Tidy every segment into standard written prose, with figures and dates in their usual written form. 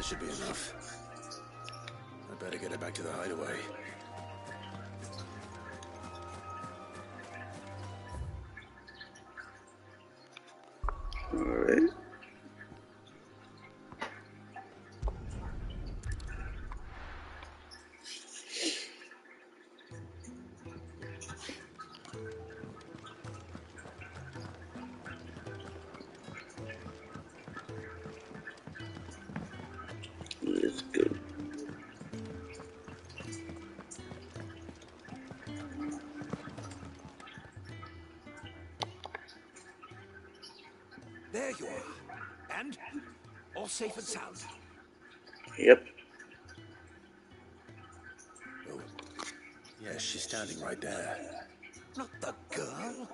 should be enough. I better get it back to the hideaway. Alright. Let's go. There you are. And all safe and sound. Yep. Oh, yes, she's standing right there. Not the girl.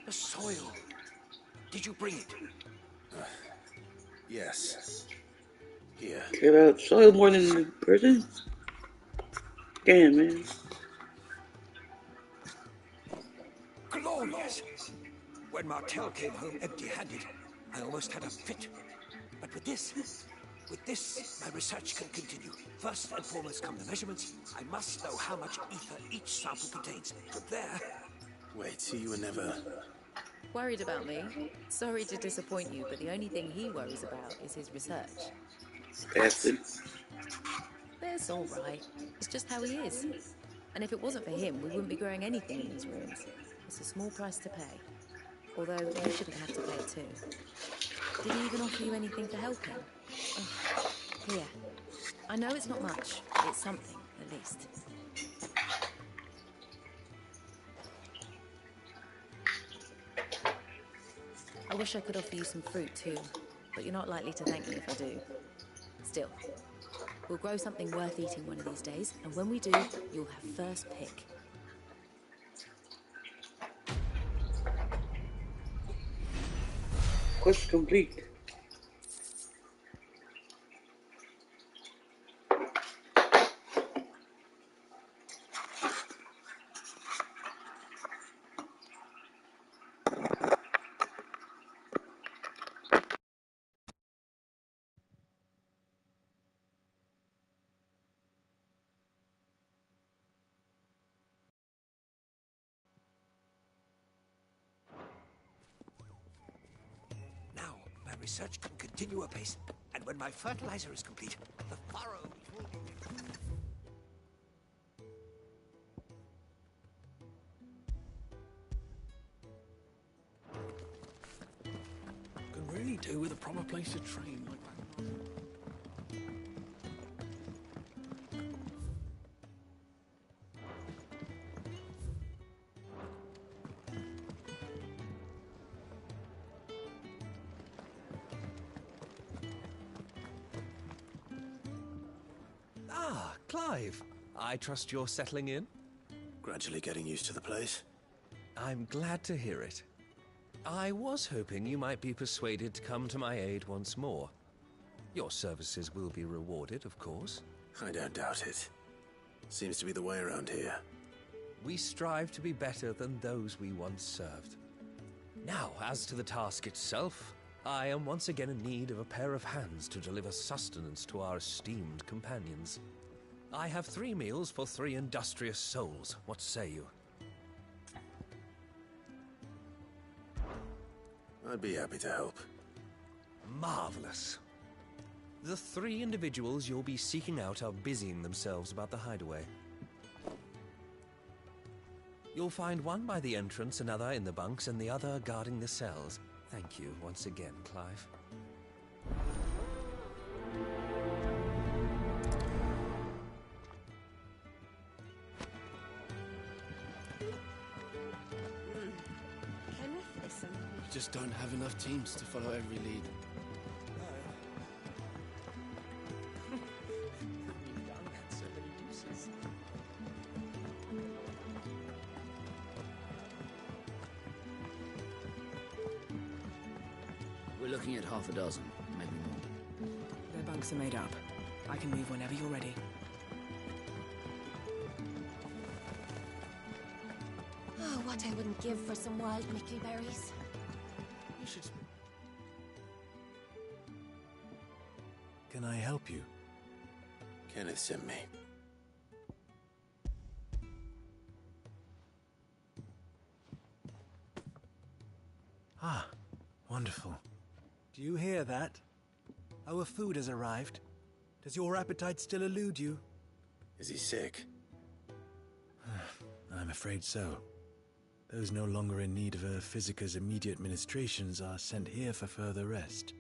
The soil. Did you bring it? Yes. Here. Care about soil more than the person? Damn, man. Glorious! When Martel came home empty-handed, I almost had a fit. But with this, my research can continue. First and foremost come the measurements. I must know how much ether each sample contains. From there... Wait, so you were never... Worried about me? Sorry to disappoint you, but the only thing he worries about is his research. Bastard. It's all right. It's just how he is. And if it wasn't for him, we wouldn't be growing anything in these rooms. It's a small price to pay. Although you shouldn't have to pay it too. Did he even offer you anything for helping? Oh, here. I know it's not much, but it's something, at least. I wish I could offer you some fruit too, but you're not likely to thank me if I do. Still, we'll grow something worth eating one of these days, and when we do, you'll have first pick. Quest complete. Now, my research can continue apace. And when my fertilizer is complete, the furrow will... Can really do with a proper place to train like that. Ah, Clive. I trust you're settling in? Gradually getting used to the place. I'm glad to hear it. I was hoping you might be persuaded to come to my aid once more. Your services will be rewarded, of course. I don't doubt it. Seems to be the way around here. We strive to be better than those we once served. Now, as to the task itself, I am once again in need of a pair of hands to deliver sustenance to our esteemed companions. I have 3 meals for 3 industrious souls. What say you? I'd be happy to help. Marvelous. The 3 individuals you'll be seeking out are busying themselves about the hideaway. You'll find one by the entrance, another in the bunks, and the other guarding the cells. Thank you once again, Clive. We just don't have enough teams to follow every lead. We're looking at half a dozen, maybe more. Their bunks are made up. I can move whenever you're ready. Oh, what I wouldn't give for some wild Mickey berries. You should... can I help you? Kenneth sent me. Ah, wonderful. Do you hear that? Our food has arrived. Does your appetite still elude you? Is he sick? I'm afraid so. Those no longer in need of a Physica's immediate ministrations are sent here for further rest.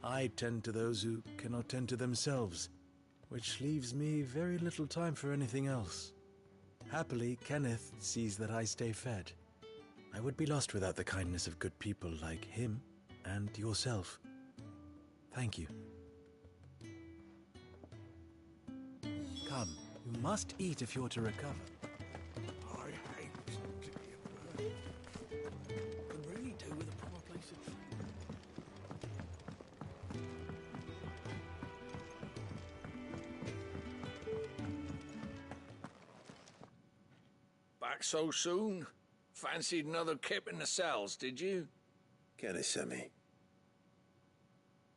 I tend to those who cannot tend to themselves, which leaves me very little time for anything else. Happily, Kenneth sees that I stay fed. I would be lost without the kindness of good people like him and yourself. Thank you. Come, you must eat if you're to recover. I hate to be a bird. Can really do with a proper place to train. Back so soon? Fancied another kip in the cells, did you? Kenneth sent me.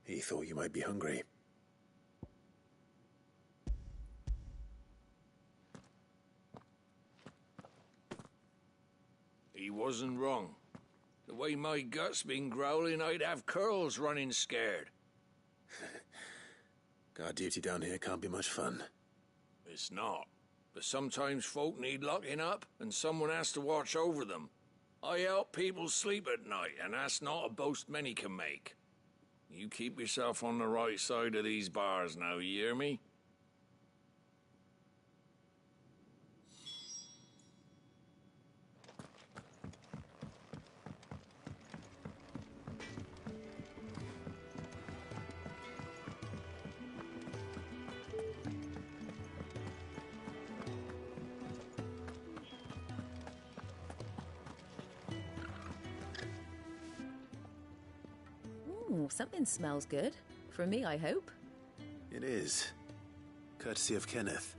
He thought you might be hungry. He wasn't wrong. The way my gut's been growling, I'd have curls running scared. Guard duty down here can't be much fun. It's not. But sometimes folk need locking up, and someone has to watch over them. I help people sleep at night, and that's not a boast many can make. You keep yourself on the right side of these bars now, you hear me? Ooh, something smells good. For me, I hope. It is. Courtesy of Kenneth.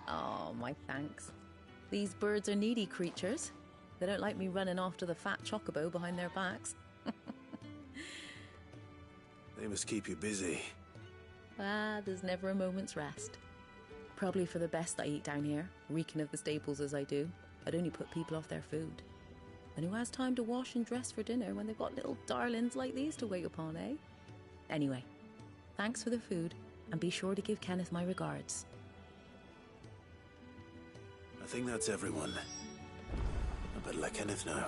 Oh, my thanks. These birds are needy creatures. They don't like me running after the fat chocobo behind their backs. They must keep you busy. Ah, there's never a moment's rest. Probably for the best I eat down here, reeking of the staples as I do. I'd only put people off their food. And who has time to wash and dress for dinner when they've got little darlings like these to wait upon, eh? Anyway, thanks for the food, and be sure to give Kenneth my regards. I think that's everyone. I better let Kenneth know.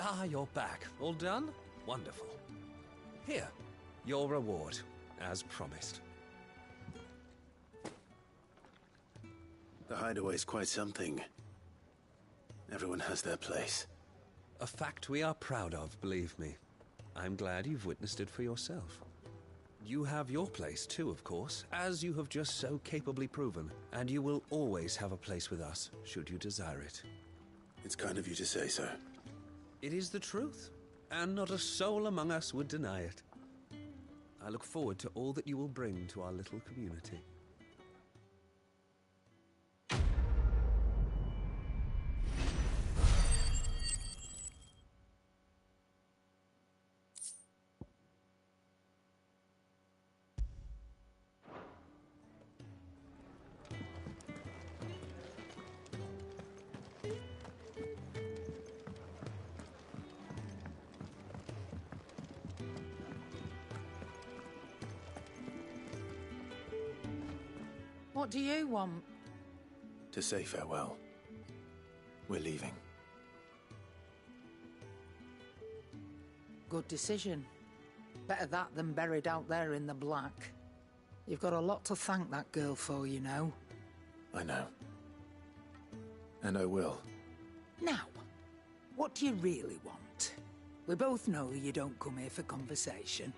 Ah, you're back. All done? Wonderful. Here, your reward, as promised. The hideaway's quite something. Everyone has their place. A fact we are proud of, believe me. I'm glad you've witnessed it for yourself. You have your place too, of course, as you have just so capably proven, and you will always have a place with us, should you desire it. It's kind of you to say so. It is the truth, and not a soul among us would deny it. I look forward to all that you will bring to our little community. What do you want? To say farewell. We're leaving. Good decision. Better that than buried out there in the black. You've got a lot to thank that girl for, you know. I know. And I will. Now, what do you really want? We both know you don't come here for conversation.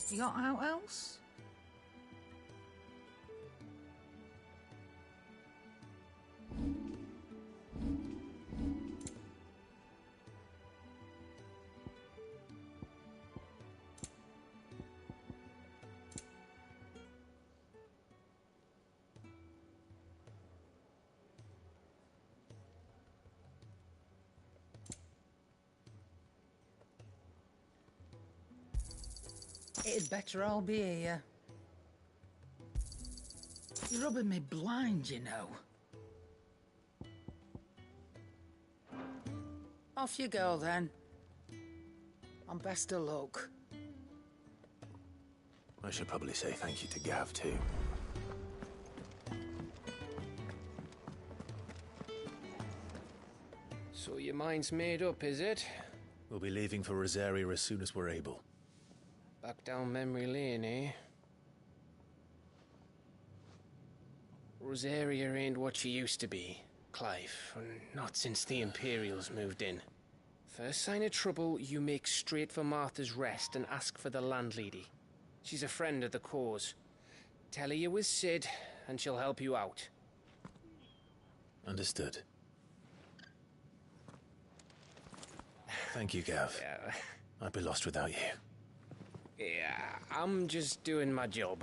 You got out else? It'd better all be here. You're rubbing me blind, you know. Off you go, then. And best of luck. I should probably say thank you to Gav, too. So your mind's made up, is it? We'll be leaving for Rosaria as soon as we're able. Back down memory lane, eh? Rosaria ain't what she used to be, Clive. Not since the Imperials moved in. First sign of trouble, you make straight for Martha's Rest and ask for the landlady. She's a friend of the cause. Tell her you was Sid, and she'll help you out. Understood. Thank you, Gav. Yeah. I'd be lost without you. Yeah, I'm just doing my job.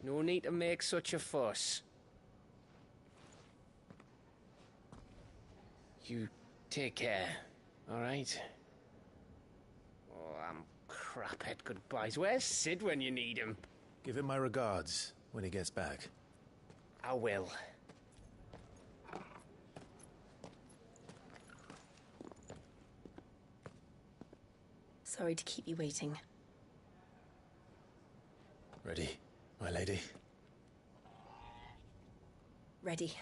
No need to make such a fuss. You take care, alright? Oh, I'm crap at goodbyes. Where's Sid when you need him? Give him my regards when he gets back. I will. Sorry to keep you waiting. Ready, my lady? Ready.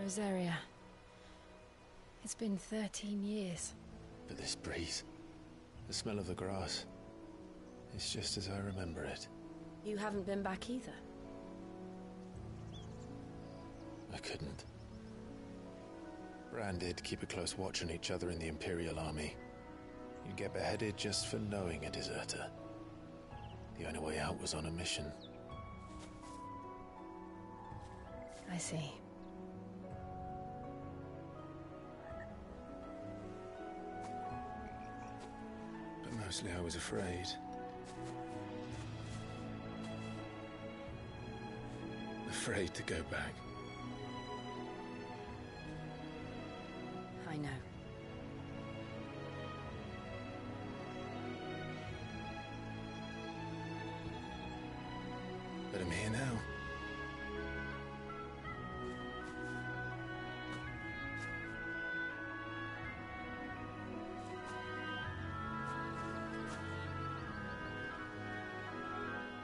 Rosaria. It's been 13 years. But this breeze, the smell of the grass, it's just as I remember it. You haven't been back either. I couldn't. Bran did keep a close watch on each other in the Imperial Army. You'd get beheaded just for knowing a deserter. The only way out was on a mission. I see. But mostly I was afraid. Afraid to go back. I know. But I'm here now.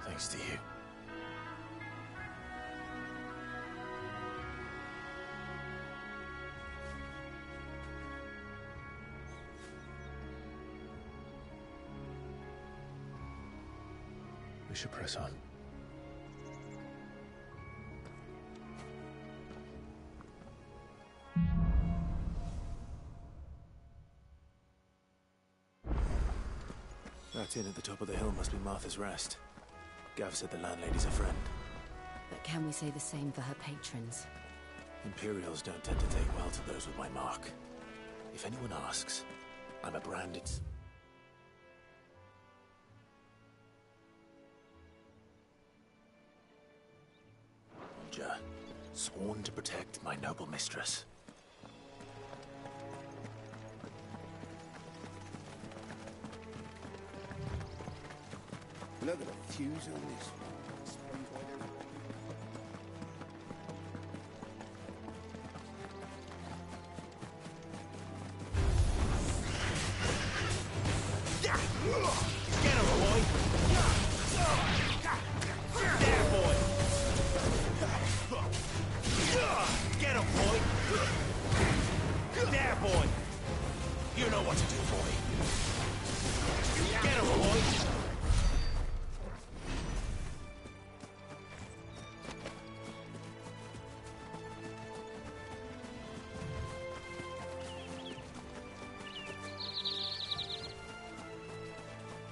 Thanks to you. We should press on. That inn at the top of the hill must be Martha's Rest. Gav said the landlady's a friend. But Can we say the same for her patrons? Imperials don't tend to take well to those with my mark. If anyone asks, I'm a branded... soldier, sworn to protect my noble mistress. Look at the fuse on this one. Get him, boy! There, boy! Get him, boy! There, boy! You know what to do, boy! Get him, boy!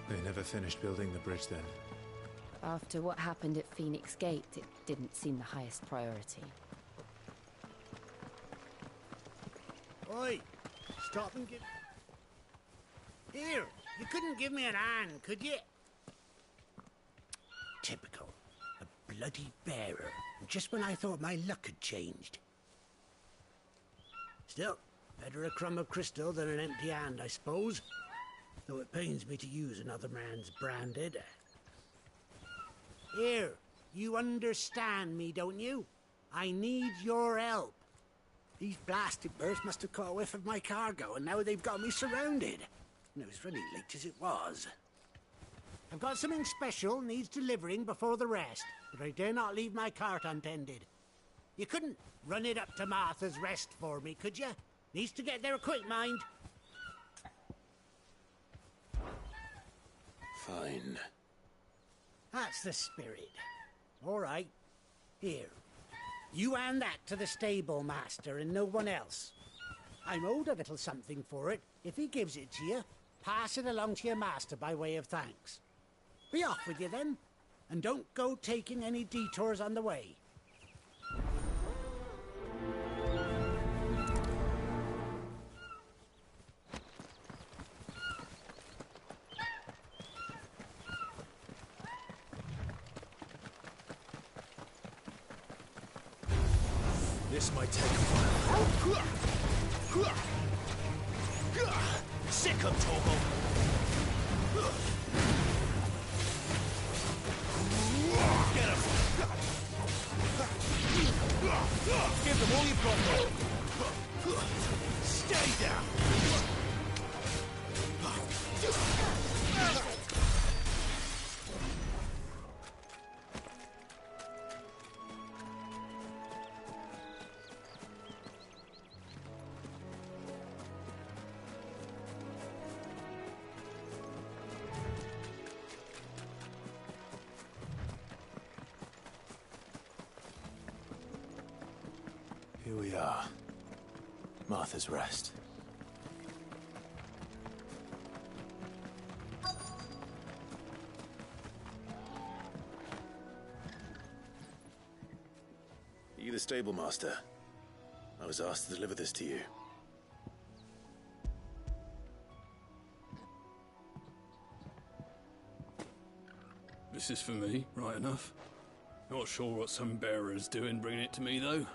They never finished building the bridge then. After what happened at Phoenix Gate, it didn't seem the highest priority. Oi! Stop and give... Here! You couldn't give me an hand, could you? Typical. A bloody bearer. Just when I thought my luck had changed. Still, better a crumb of crystal than an empty hand, I suppose. Though it pains me to use another man's branded. Here, you understand me, don't you? I need your help. These blasted birds must have caught a whiff of my cargo, and now they've got me surrounded. And it was running late as it was. I've got something special needs delivering before the rest, but I dare not leave my cart untended. You couldn't run it up to Martha's Rest for me, could you? Needs to get there quick, mind. Fine. That's the spirit. All right. Here. You hand that to the stable master and no one else. I'm owed a little something for it. If he gives it to you, pass it along to your master by way of thanks. Be off with you then, and don't go taking any detours on the way. This might take a while. Sick of Torgal! Get him! Give them all you've got, boy! Stay down! Here we are. Martha's Rest. Are you the stable master? I was asked to deliver this to you. This is for me, right enough. Not sure what some bearer's doing bringing it to me, though.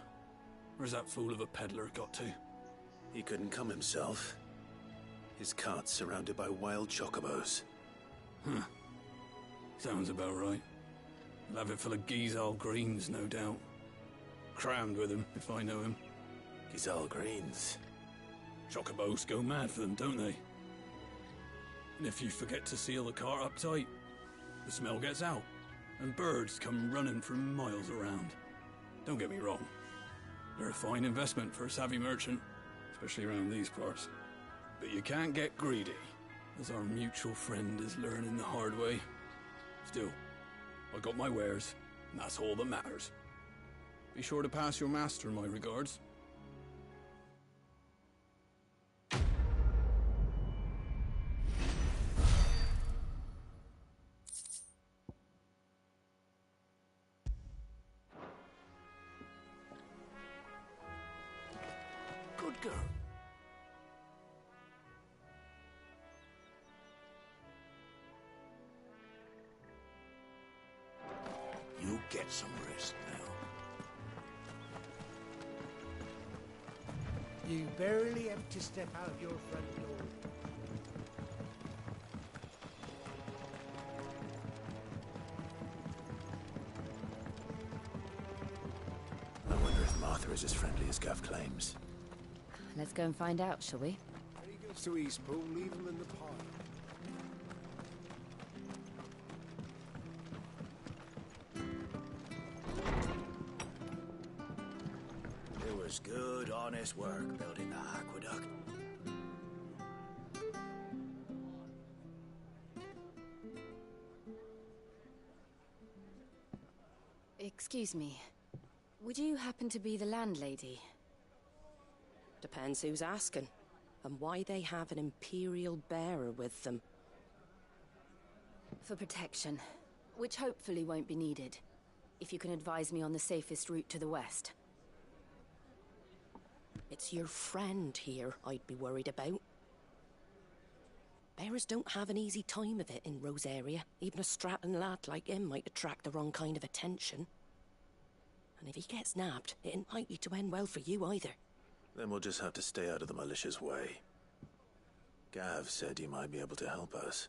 Where's that fool of a peddler got to? He couldn't come himself. His cart's surrounded by wild chocobos. Huh. Sounds about right. He'll have it full of Gizal greens, no doubt. Crammed with him, if I know him. Gizal greens? Chocobos go mad for them, don't they? And if you forget to seal the cart up tight, the smell gets out, and birds come running from miles around. Don't get me wrong. They're a fine investment for a savvy merchant, especially around these parts. But you can't get greedy, as our mutual friend is learning the hard way. Still, I got my wares, and that's all that matters. Be sure to pass your master my regards. Edgar. You get some rest now. You barely have to step out your front door. I wonder if Martha is as friendly as Gav claims. Let's go and find out, shall we? When he goes to Eastpool, leave him in the pile. It was good, honest work building the aqueduct. Excuse me. Would you happen to be the landlady? Depends who's asking, and why they have an Imperial bearer with them. For protection, which hopefully won't be needed. If you can advise me on the safest route to the west. It's your friend here I'd be worried about. Bearers don't have an easy time of it in Rosaria. Even a Stratton lad like him might attract the wrong kind of attention. And if he gets nabbed, it ain't likely to end well for you either. Then we'll just have to stay out of the malicious way. Gav said he might be able to help us.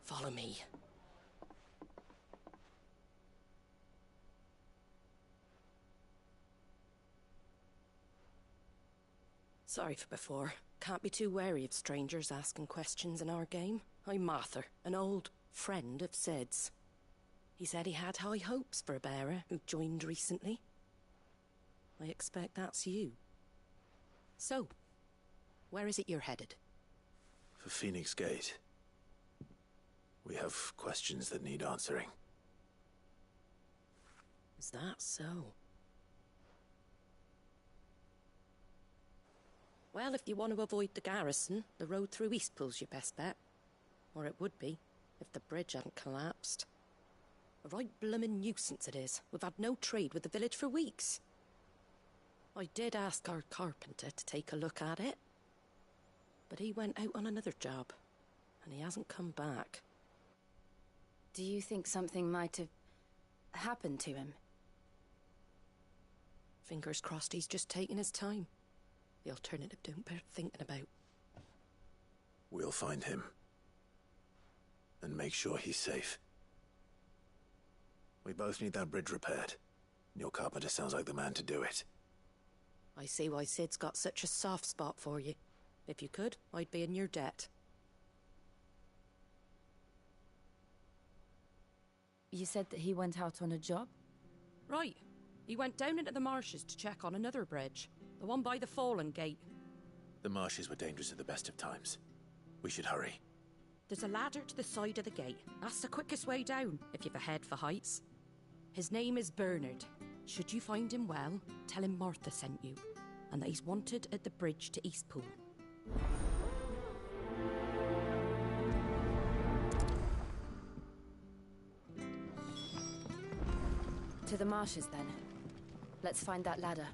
Follow me. Sorry for before. Can't be too wary of strangers asking questions in our game. I'm Martha, an old friend of Sid's. He said he had high hopes for a bearer who joined recently. I expect that's you. So, where is it you're headed? For Phoenix Gate. We have questions that need answering. Is that so? Well, if you want to avoid the garrison, the road through Eastpool's your best bet. Or it would be, if the bridge hadn't collapsed. A right bloomin' nuisance it is. We've had no trade with the village for weeks. I did ask our carpenter to take a look at it. But he went out on another job, and he hasn't come back. Do you think something might have happened to him? Fingers crossed he's just taking his time. The alternative don't bear thinking about. We'll find him. And make sure he's safe. We both need that bridge repaired. Your carpenter sounds like the man to do it. I see why Sid's got such a soft spot for you. If you could, I'd be in your debt. You said that he went out on a job? Right. He went down into the marshes to check on another bridge. The one by the Fallen Gate. The marshes were dangerous at the best of times. We should hurry. There's a ladder to the side of the gate. That's the quickest way down, if you've a head for heights. His name is Bernard. Should you find him well, tell him Martha sent you, and that he's wanted at the bridge to Eastpool. To the marshes, then. Let's find that ladder.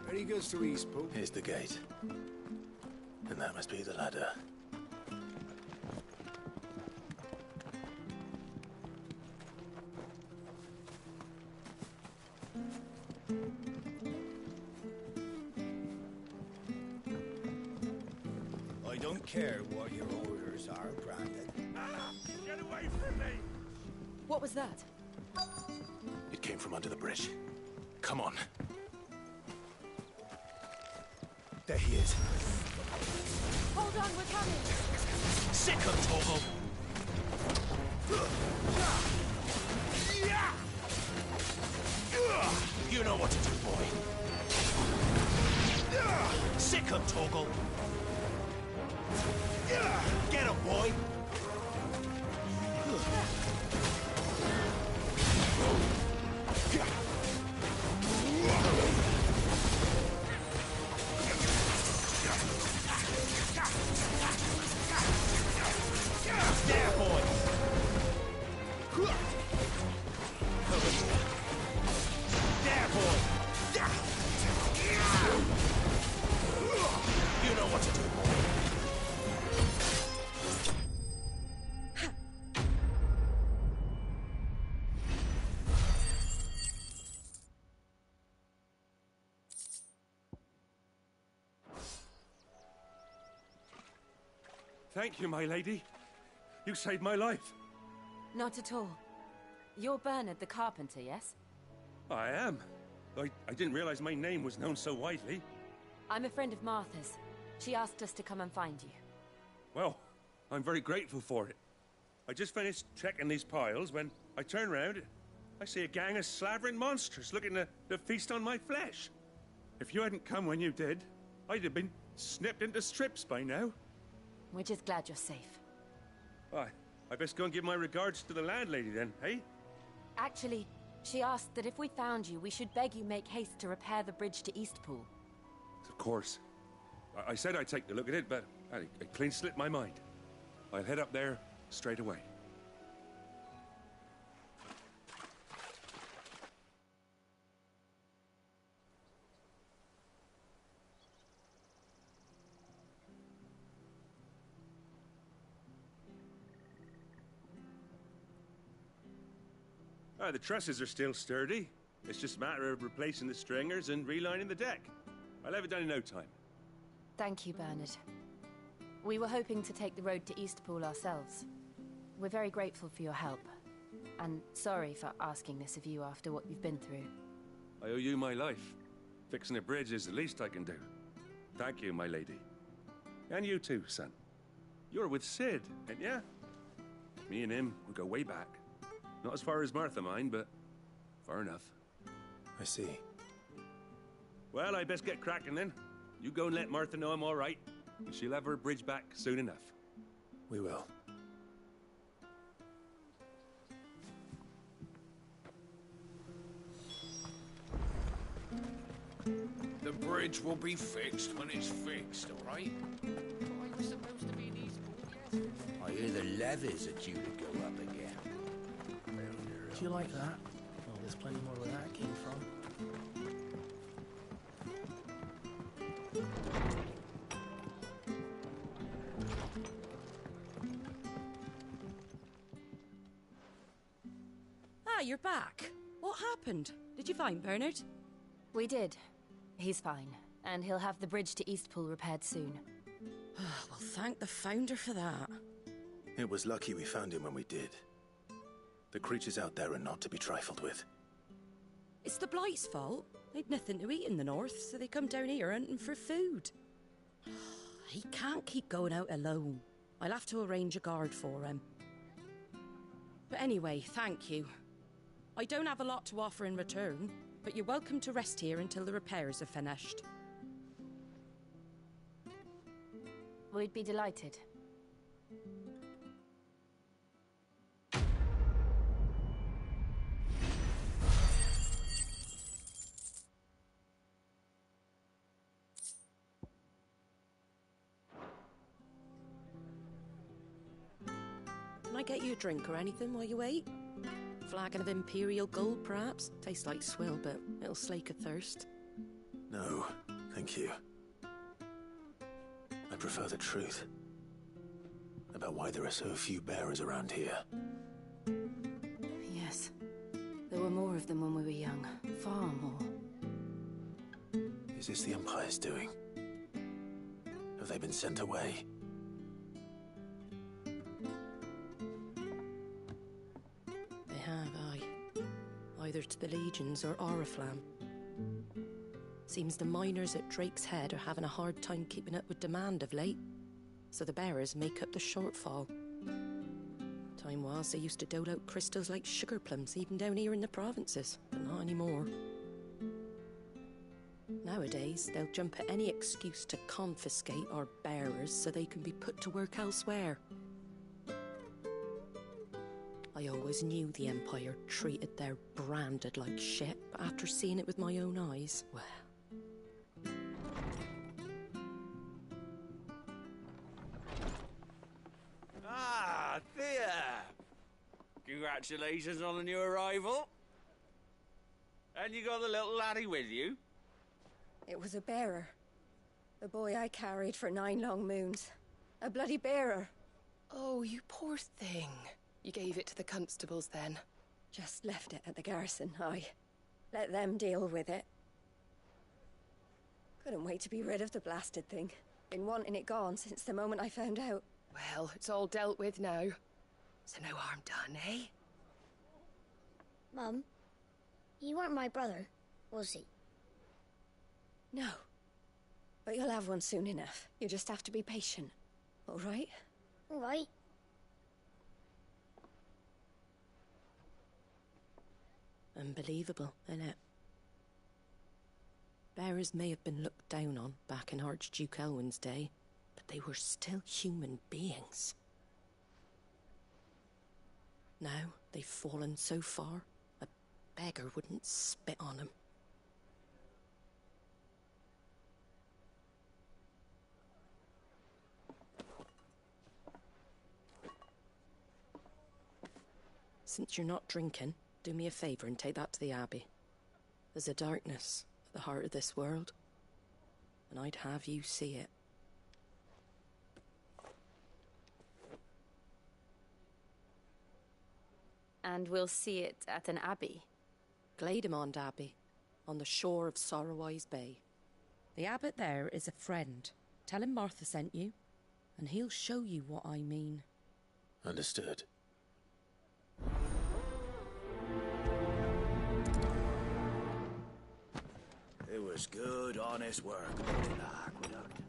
When he goes to Eastpool... Here's the gate. And that must be the ladder. I don't care what your orders are, Brandon. Get away from me! What was that? It came from under the bridge. Come on. There he is. Hold on, we're coming! Sick of Torval! You know what to do, boy. Sick of Torgal! Get him, boy! Thank you, my lady. You saved my life. Not at all. You're Bernard the carpenter, yes? I am. I didn't realize my name was known so widely. I'm a friend of Martha's. She asked us to come and find you. Well, I'm very grateful for it. I just finished checking these piles when I turn around. I see a gang of slavering monsters looking to feast on my flesh. If you hadn't come when you did, I'd have been snipped into strips by now. We're just glad you're safe. I best go and give my regards to the landlady then, hey? Actually, she asked that if we found you, we should beg you make haste to repair the bridge to Eastpool. Of course. I said I'd take a look at it, but it clean slipped my mind. I'll head up there straight away. The trusses are still sturdy. It's just a matter of replacing the stringers and relining the deck. I'll have it done in no time. Thank you, Bernard. We were hoping to take the road to Eastpool ourselves. We're very grateful for your help. And sorry for asking this of you after what you've been through. I owe you my life. Fixing a bridge is the least I can do. Thank you, my lady. And you too, son. You're with Sid, ain't ya? Me and him, we go way back. Not as far as Martha, mind, but far enough. I see. Well, I best get cracking then. You go and let Martha know I'm all right, and she'll have her bridge back soon enough. We will. The bridge will be fixed when it's fixed, all right? I was supposed to be in Eastpool yesterday. I hear the levies are due to go up again. Do you like that? Well, there's plenty more where that came from. Ah, you're back. What happened? Did you find Bernard? We did. He's fine, and he'll have the bridge to Eastpool repaired soon. Well, thank the Founder for that. It was lucky we found him when we did. The creatures out there are not to be trifled with. It's the Blight's fault. They'd nothing to eat in the north, so they come down here hunting for food. He can't keep going out alone. I'll have to arrange a guard for him. But anyway, thank you. I don't have a lot to offer in return, but you're welcome to rest here until the repairs are finished. We'd be delighted. Can I get you a drink or anything while you wait? Flagon of Imperial Gold, perhaps? Tastes like swill, but it'll slake a thirst. No, thank you. I prefer the truth. About why there are so few bearers around here. Yes. There were more of them when we were young. Far more. Is this the Empire's doing? Have they been sent away? They have, aye. Either to the Legions or Oriflamme. Seems the miners at Drake's Head are having a hard time keeping up with demand of late, so the bearers make up the shortfall. Time was they used to dole out crystals like sugar plums even down here in the provinces, but not anymore. Nowadays, they'll jump at any excuse to confiscate our bearers so they can be put to work elsewhere. I always knew the Empire treated their branded like shit, but after seeing it with my own eyes, well... Ah, Thea! Congratulations on the new arrival. And you got the little laddie with you? It was a bearer. The boy I carried for 9 long moons. A bloody bearer. Oh, you poor thing. You gave it to the constables then? Just left it at the garrison, aye. Let them deal with it. Couldn't wait to be rid of the blasted thing. Been wanting it gone since the moment I found out. Well, it's all dealt with now. So no harm done, eh? Mum, he weren't my brother, was he? No. But you'll have one soon enough. You just have to be patient. All right? All right. Unbelievable, innit? Bearers may have been looked down on back in Archduke Elwin's day, but they were still human beings. Now they've fallen so far, a beggar wouldn't spit on them. Since you're not drinking, do me a favour and take that to the Abbey. There's a darkness at the heart of this world, and I'd have you see it. And we'll see it at an abbey? Glademond Abbey, on the shore of Sorrowwise Bay. The abbot there is a friend. Tell him Martha sent you, and he'll show you what I mean. Understood. It was good, honest work building the aqueduct.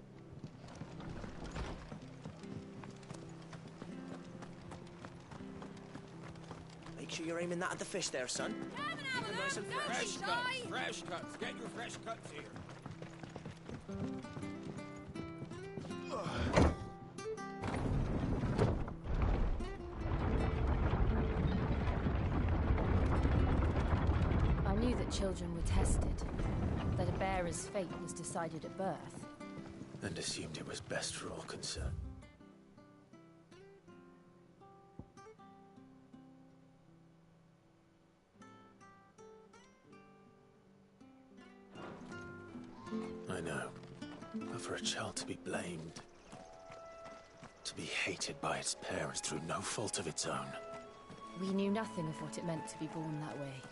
Make sure you're aiming that at the fish there, son. Keep it nice and fresh. Fresh cuts. Get your fresh cuts here. I knew that children were tested, that a bearer's fate was decided at birth. And assumed it was best for all concerned. I know. But for a child to be blamed, to be hated by its parents through no fault of its own. We knew nothing of what it meant to be born that way,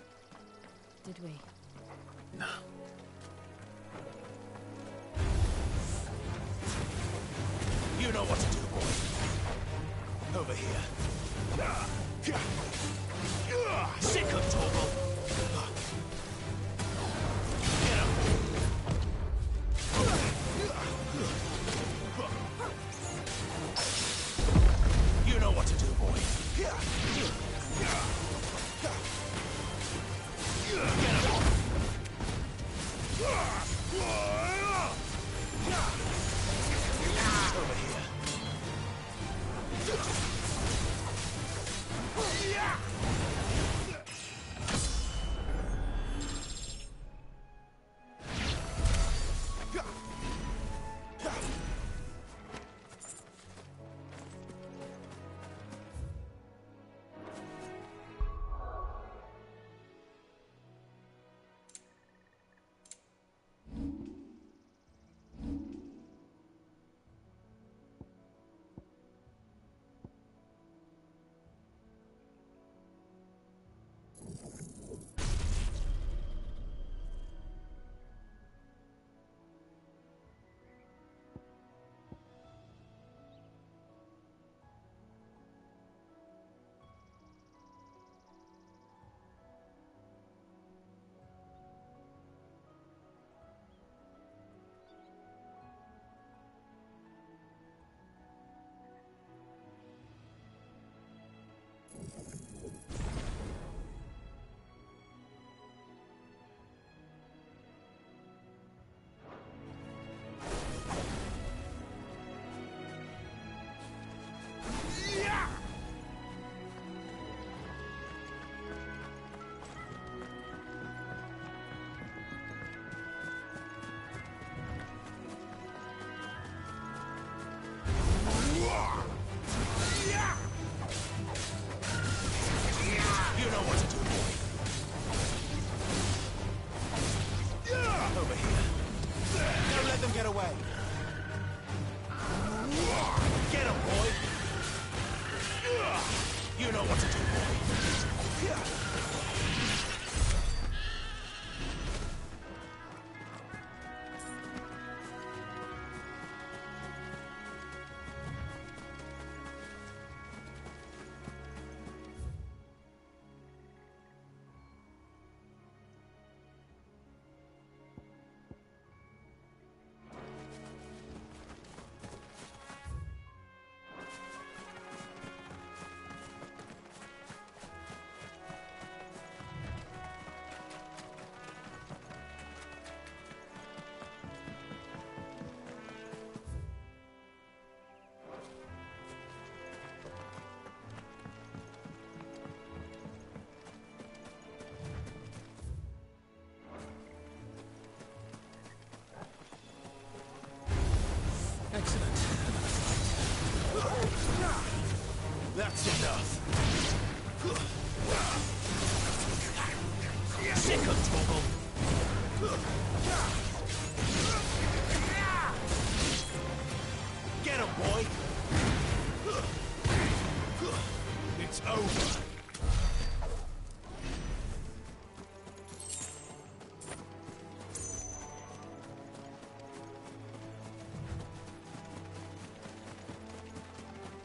did we? No. You know what to do, boy. Over here. Sick of Torgal. Get him. You know what to do, boy. Get him. Over here. You know what to do, boy. Over here. Don't let them get away. Get him, boy. You know what to do, boy.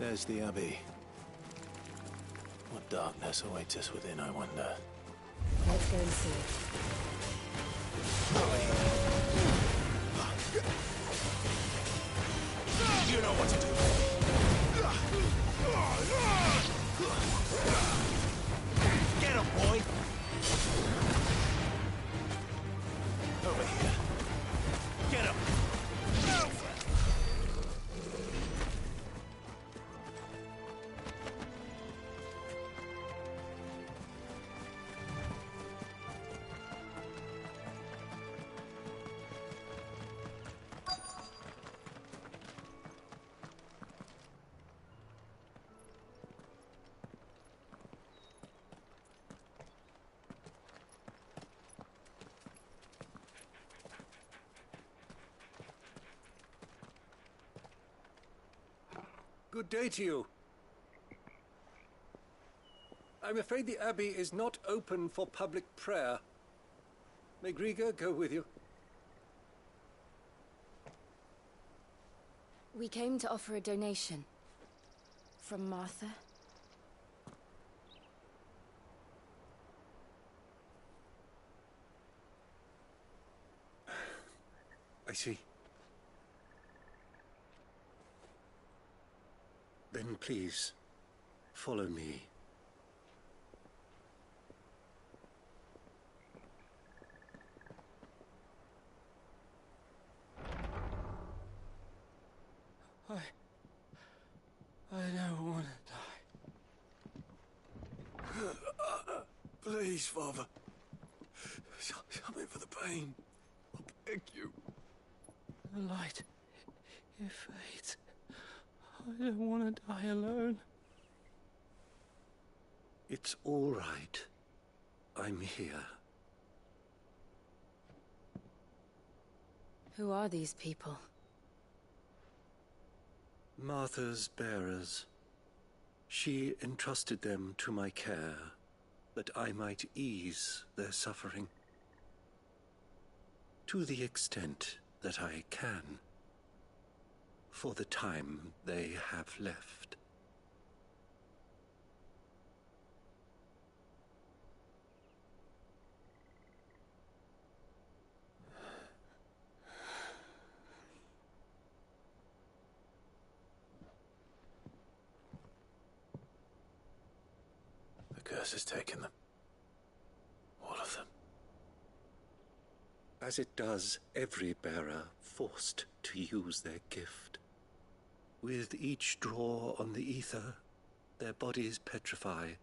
There's the Abbey. What darkness awaits us within, I wonder? Let's go and see. You know what to do. Get him, boy! Over here. Get him! Good day to you. I'm afraid the Abbey is not open for public prayer. May Griga go with you? We came to offer a donation. From Martha. I see. Then please, follow me. I don't want to die. Please, Father. Something for the pain. I beg you. The light, it fades. I don't want to die alone. It's all right. I'm here. Who are these people? Martha's bearers. She entrusted them to my care, that I might ease their suffering. To the extent that I can, for the time they have left. The curse has taken them. All of them. As it does every bearer forced to use their gift. With each draw on the ether, their bodies petrify,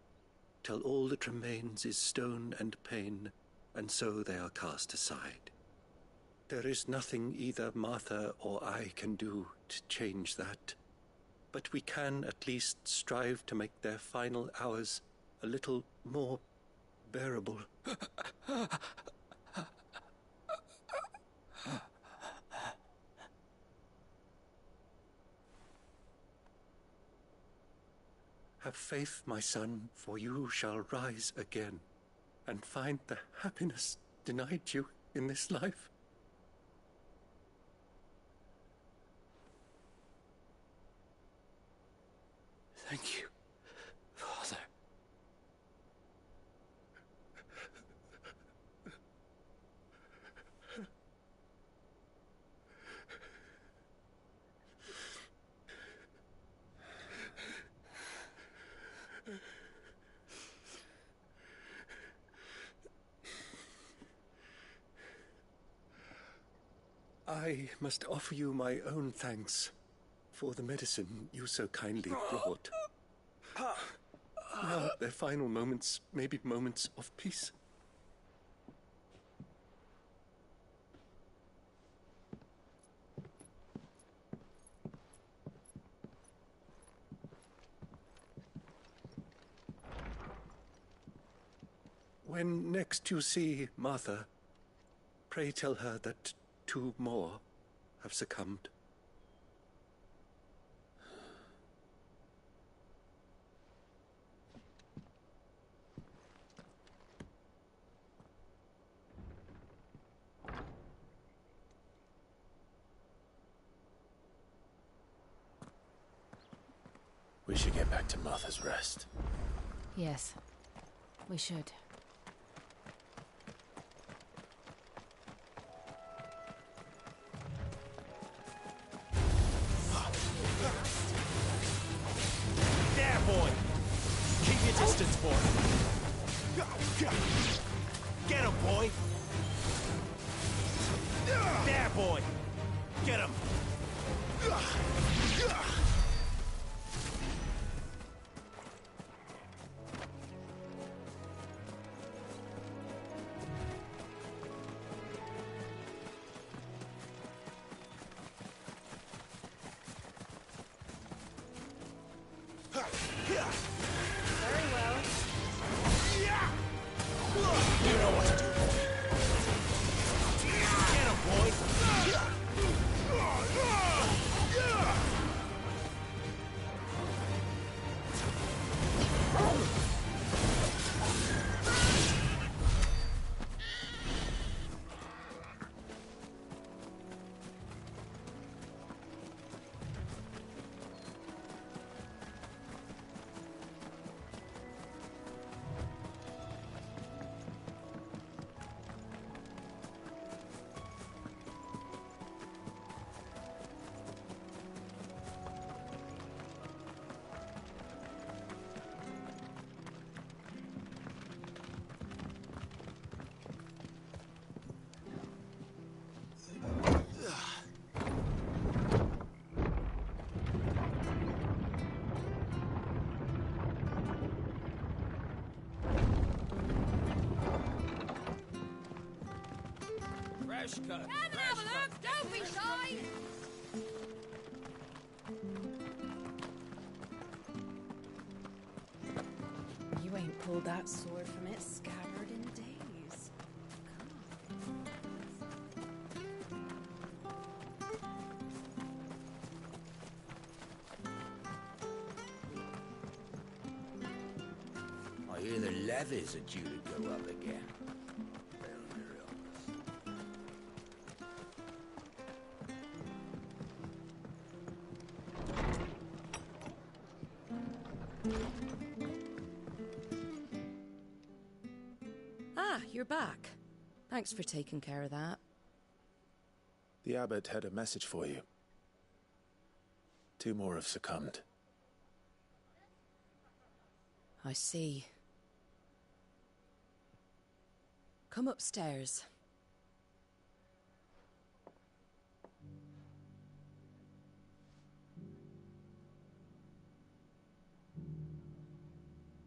till all that remains is stone and pain, and so they are cast aside. There is nothing either Martha or I can do to change that, but we can at least strive to make their final hours a little more bearable. Have faith, my son, for you shall rise again and find the happiness denied you in this life. Thank you, Father. I must offer you my own thanks for the medicine you so kindly brought. Now, their final moments may be moments of peace. When next you see Martha, pray tell her that 2 more have succumbed. should get back to Martha's Rest. Yes, we should. There, boy! Keep your distance, boy! Get him, boy! There, boy! Get him! Very well. You know what to do, boy. Get him, boy! Fresh cut. Come and have a look! Don't be shy! You ain't pulled that sword from its scabbard in days. I hear the levies are due to go up again. Ah, you're back. Thanks for taking care of that. The abbot had a message for you. 2 more have succumbed. I see. Come upstairs.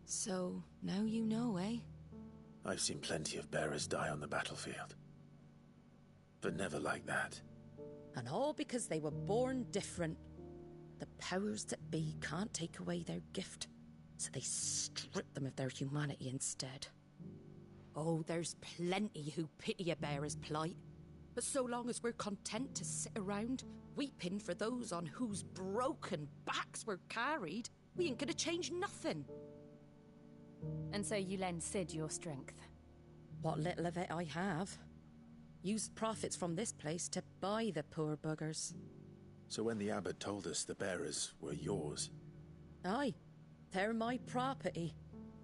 So, now you know, eh? I've seen plenty of bearers die on the battlefield. But never like that. And all because they were born different. The powers that be can't take away their gift, so they strip them of their humanity instead. Oh, there's plenty who pity a bearer's plight. But so long as we're content to sit around, weeping for those on whose broken backs we're carried, we ain't gonna change nothing. And so you lend Sid your strength? What little of it I have. Used profits from this place to buy the poor buggers. So when the abbot told us the bearers were yours... Aye, they're my property,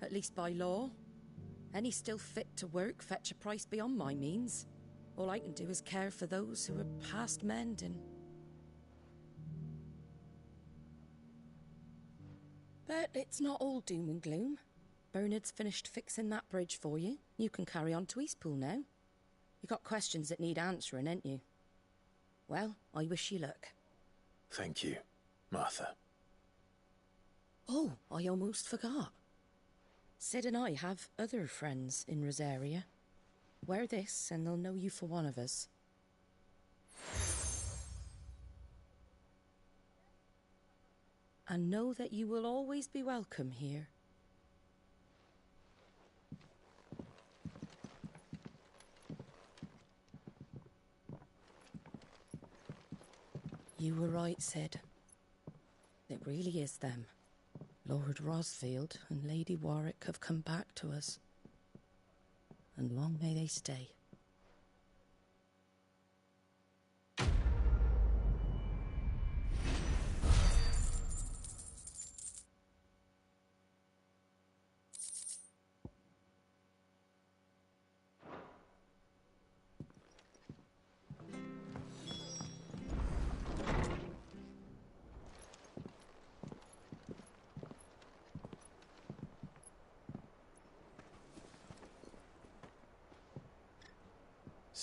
at least by law. Any still fit to work fetch a price beyond my means. All I can do is care for those who are past mending. But it's not all doom and gloom. Bernard's finished fixing that bridge for you. You can carry on to Eastpool now. You got questions that need answering, ain't you? Well, I wish you luck. Thank you, Martha. Oh, I almost forgot. Sid and I have other friends in Rosaria. Wear this and they'll know you for one of us. And know that you will always be welcome here. You were right, Sid. It really is them. Lord Rosfield and Lady Warwick have come back to us. And long may they stay.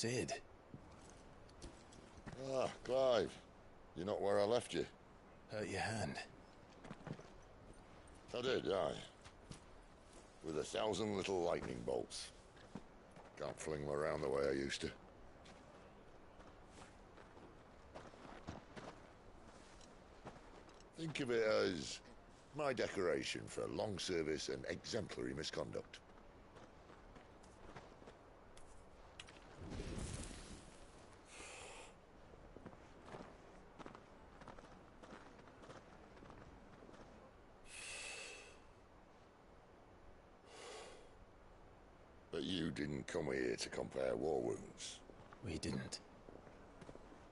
Sid. Ah, Clive. You're not where I left you. Hurt your hand. I did, aye. With 1,000 little lightning bolts. Can't fling them around the way I used to. Think of it as my decoration for long service and exemplary misconduct. But you didn't come here to compare war wounds. We didn't.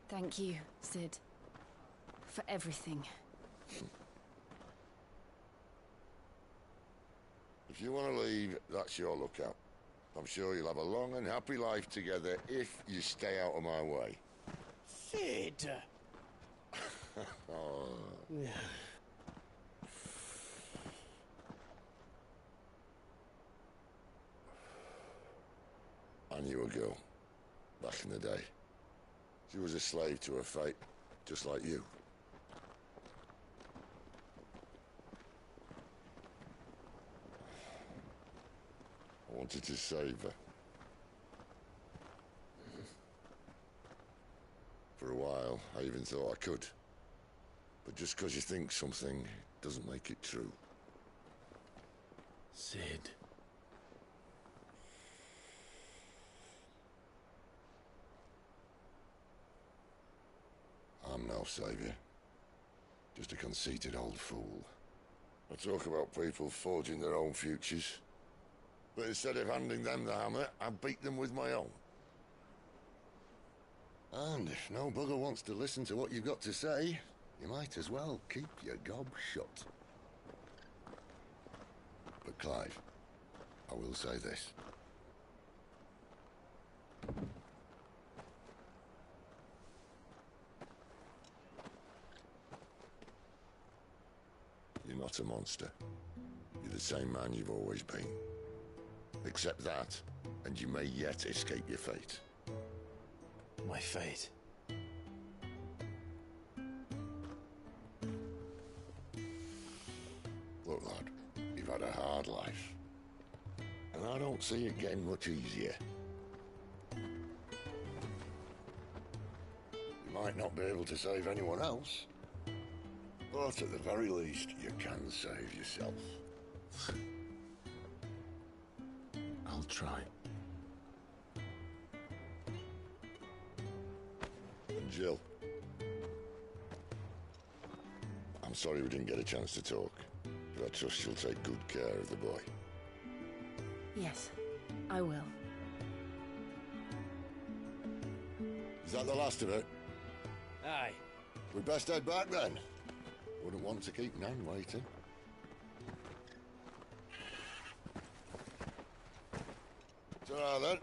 Thank you, Sid. For everything. If you want to leave, that's your lookout. I'm sure you'll have a long and happy life together if you stay out of my way. Sid! Oh. I knew a girl, back in the day. She was a slave to her fate, just like you. I wanted to save her. For a while, I even thought I could. But just because you think something doesn't make it true. Sid. I'm no savior. Just a conceited old fool. I talk about people forging their own futures. But instead of handing them the hammer, I beat them with my own. And if no bugger wants to listen to what you've got to say, you might as well keep your gob shut. But Clive, I will say this. You're not a monster. You're the same man you've always been. Accept that, and you may yet escape your fate. My fate? Look, lad, you've had a hard life. And I don't see it getting much easier. You might not be able to save anyone else, but at the very least, you can save yourself. I'll try. And Jill, I'm sorry we didn't get a chance to talk, but I trust she'll take good care of the boy. Yes, I will. Is that the last of it? Aye. We'd best head back then. Wouldn't want to keep Nan waiting. Ta-ra then.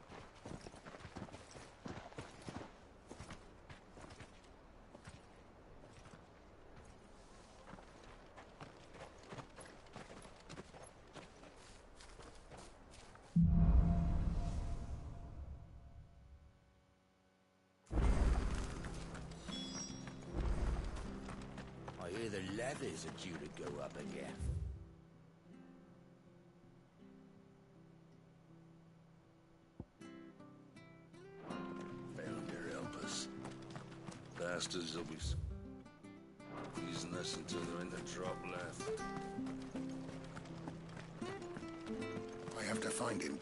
I hear the levies are due to go up again. Found help us. Bastards will be squeezing us until they're in the drop left. I have to find him.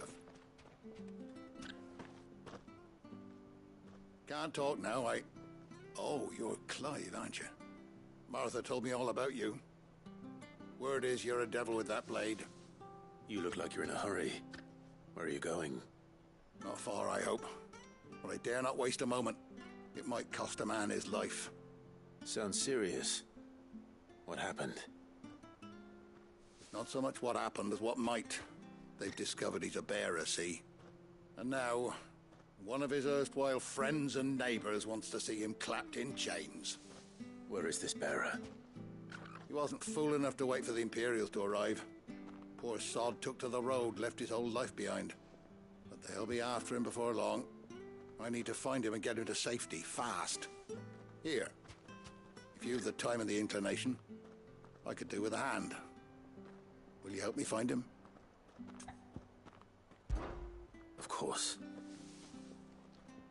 Can't talk now, Oh, you're Clive, aren't you? Martha told me all about you. Word is you're a devil with that blade. You look like you're in a hurry. Where are you going? Not far, I hope. But I dare not waste a moment. It might cost a man his life. Sounds serious. What happened? Not so much what happened as what might. They've discovered he's a bearer, see? And now, one of his erstwhile friends and neighbors wants to see him clapped in chains. Where is this bearer? He wasn't fool enough to wait for the Imperials to arrive. Poor sod took to the road, left his whole life behind. But they'll be after him before long. I need to find him and get him to safety, fast. Here, if you've the time and the inclination, I could do with a hand. Will you help me find him? Of course.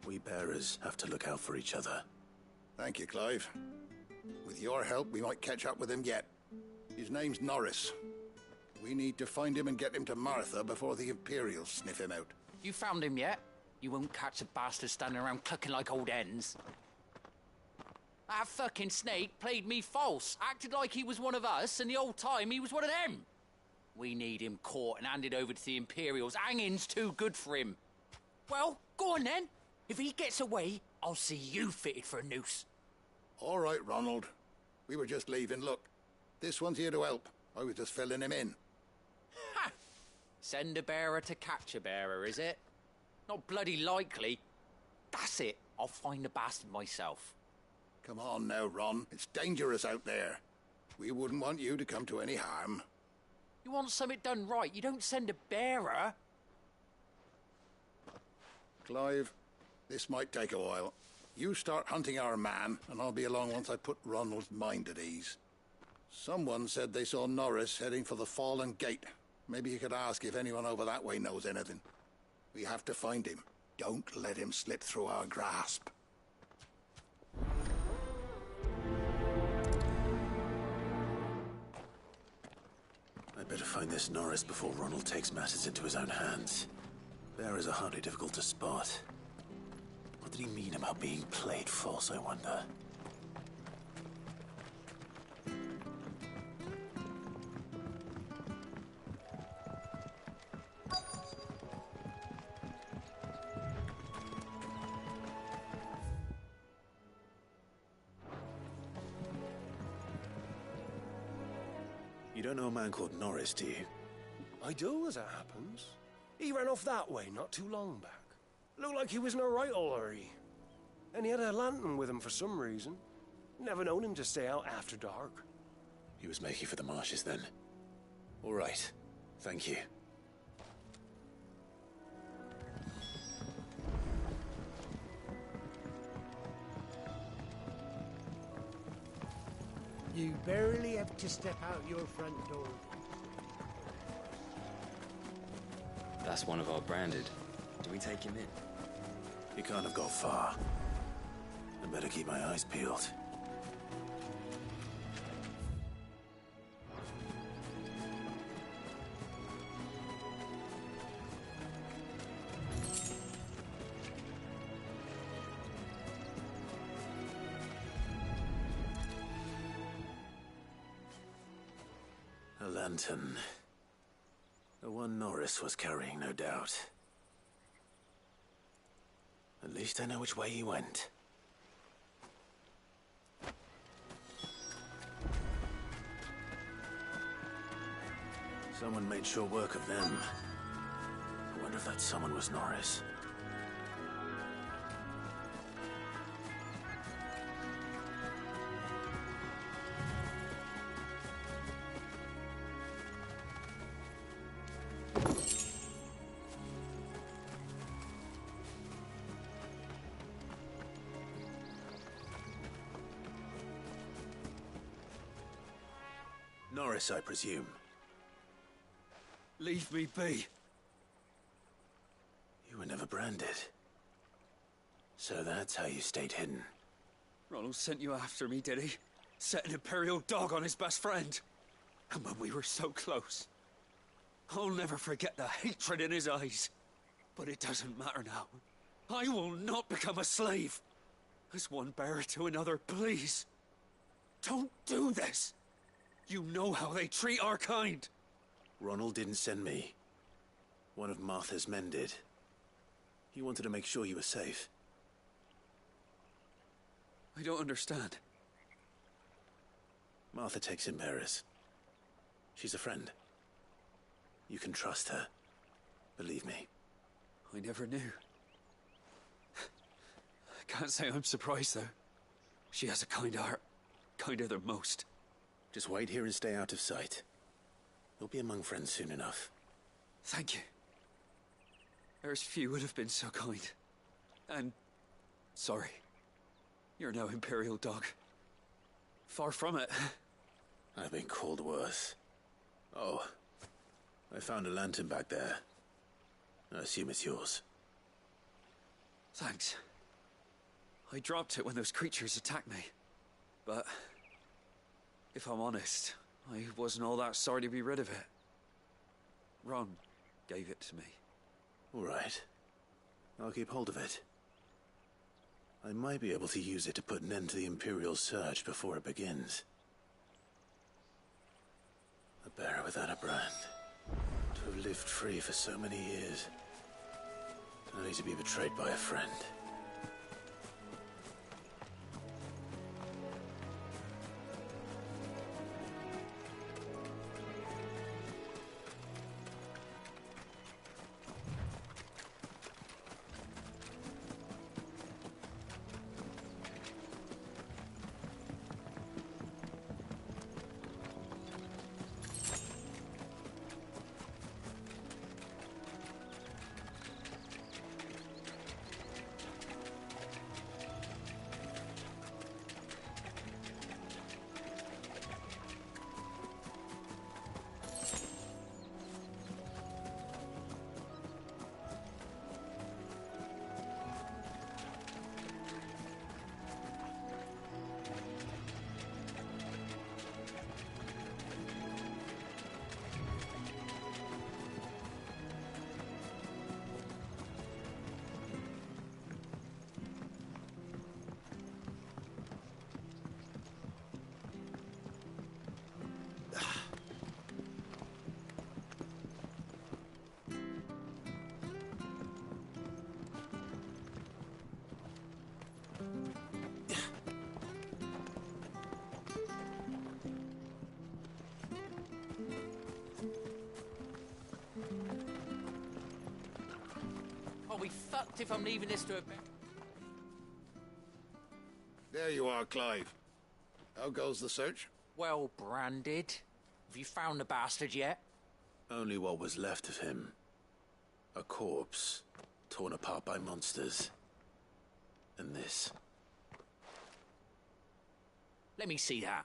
We bearers have to look out for each other. Thank you, Clive. With your help, we might catch up with him yet. His name's Norris. We need to find him and get him to Martha before the Imperials sniff him out. You found him yet? You won't catch the bastard standing around clucking like old hens. That fucking snake played me false, acted like he was one of us, and the whole time he was one of them. We need him caught and handed over to the Imperials. Hanging's too good for him. Well, go on then. If he gets away, I'll see you fitted for a noose. All right, Ronald. We were just leaving. Look, this one's here to help. I was just filling him in. Ha! Send a bearer to catch a bearer, is it? Not bloody likely. That's it. I'll find the bastard myself. Come on now, Ron. It's dangerous out there. We wouldn't want you to come to any harm. You want something done right, you don't send a bearer. Clive, this might take a while. You start hunting our man, and I'll be along once I put Ronald's mind at ease. Someone said they saw Norris heading for the Fallen Gate. Maybe you could ask if anyone over that way knows anything. We have to find him. Don't let him slip through our grasp. I'd better find this Norris before Ronald takes matters into his own hands. Bearers are hardly difficult to spot. What did he mean about being played false, I wonder? You don't know a man called Norris, do you? I do, as it happens. He ran off that way not too long back. Looked like he was in a right old hurry. And he had a lantern with him for some reason. Never known him to stay out after dark. He was making for the marshes then. All right. Thank you. You barely have to step out your front door. That's one of our branded. Do we take him in? He can't have got far. I better keep my eyes peeled. A lantern. The one Norris was carrying, no doubt. At least I know which way he went. Someone made sure work of them. I wonder if that someone was Norris. Norris, I presume. Leave me be. You were never branded. So that's how you stayed hidden. Ronald sent you after me, did he? Set an Imperial dog on his best friend. And when we were so close. I'll never forget the hatred in his eyes. But it doesn't matter now. I will not become a slave. As one bearer to another, please. Don't do this. You know how they treat our kind. Ronald didn't send me. One of Martha's men did. He wanted to make sure you were safe. I don't understand. Martha takes in bearers. She's a friend. You can trust her. Believe me. I never knew. I can't say I'm surprised, though. She has a kind heart. Kinder than most. Just wait here and stay out of sight. You'll be among friends soon enough. Thank you. There's few would have been so kind. And sorry. You're no Imperial dog. Far from it. I've been called worse. Oh, I found a lantern back there. I assume it's yours. Thanks. I dropped it when those creatures attacked me. But if I'm honest, I wasn't all that sorry to be rid of it. Ron gave it to me. All right. I'll keep hold of it. I might be able to use it to put an end to the Imperial surge before it begins. A bearer without a brand. To have lived free for so many years. Only to be betrayed by a friend. I'll be fucked if I'm leaving this to a... There you are, Clive. How goes the search? Well branded. Have you found the bastard yet? Only what was left of him. A corpse, torn apart by monsters. And this. Let me see that.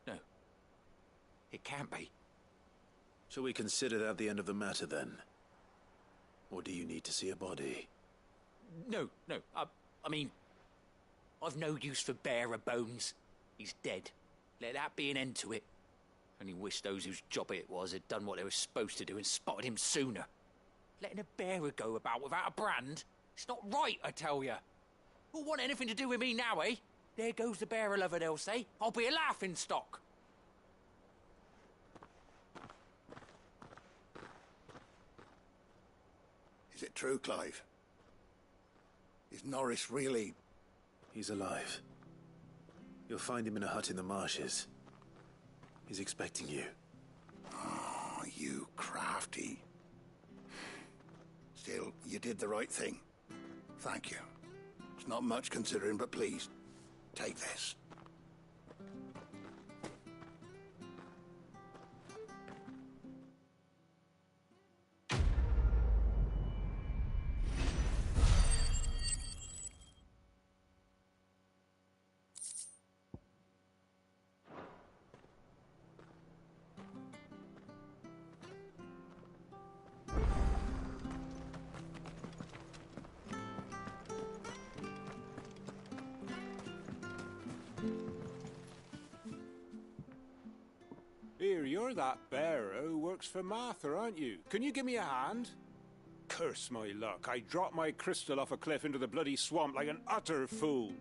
No. It can't be. Shall we consider that the end of the matter, then? Or do you need to see a body? No. I mean... I've no use for bearer bones. He's dead. Let that be an end to it. Only wish those whose job it was had done what they were supposed to do and spotted him sooner. Letting a bearer go about without a brand? It's not right, I tell you. Who'll want anything to do with me now, eh? There goes the bearer lover, they'll say. I'll be a laughingstock. Is it true, Clive? Is Norris really... He's alive. You'll find him in a hut in the marshes. He's expecting you. Oh, you crafty. Still, you did the right thing. Thank you. It's not much considering, but please, take this. Here, you're that bearer who works for Martha, aren't you? Can you give me a hand? Curse my luck. I dropped my crystal off a cliff into the bloody swamp like an utter fool.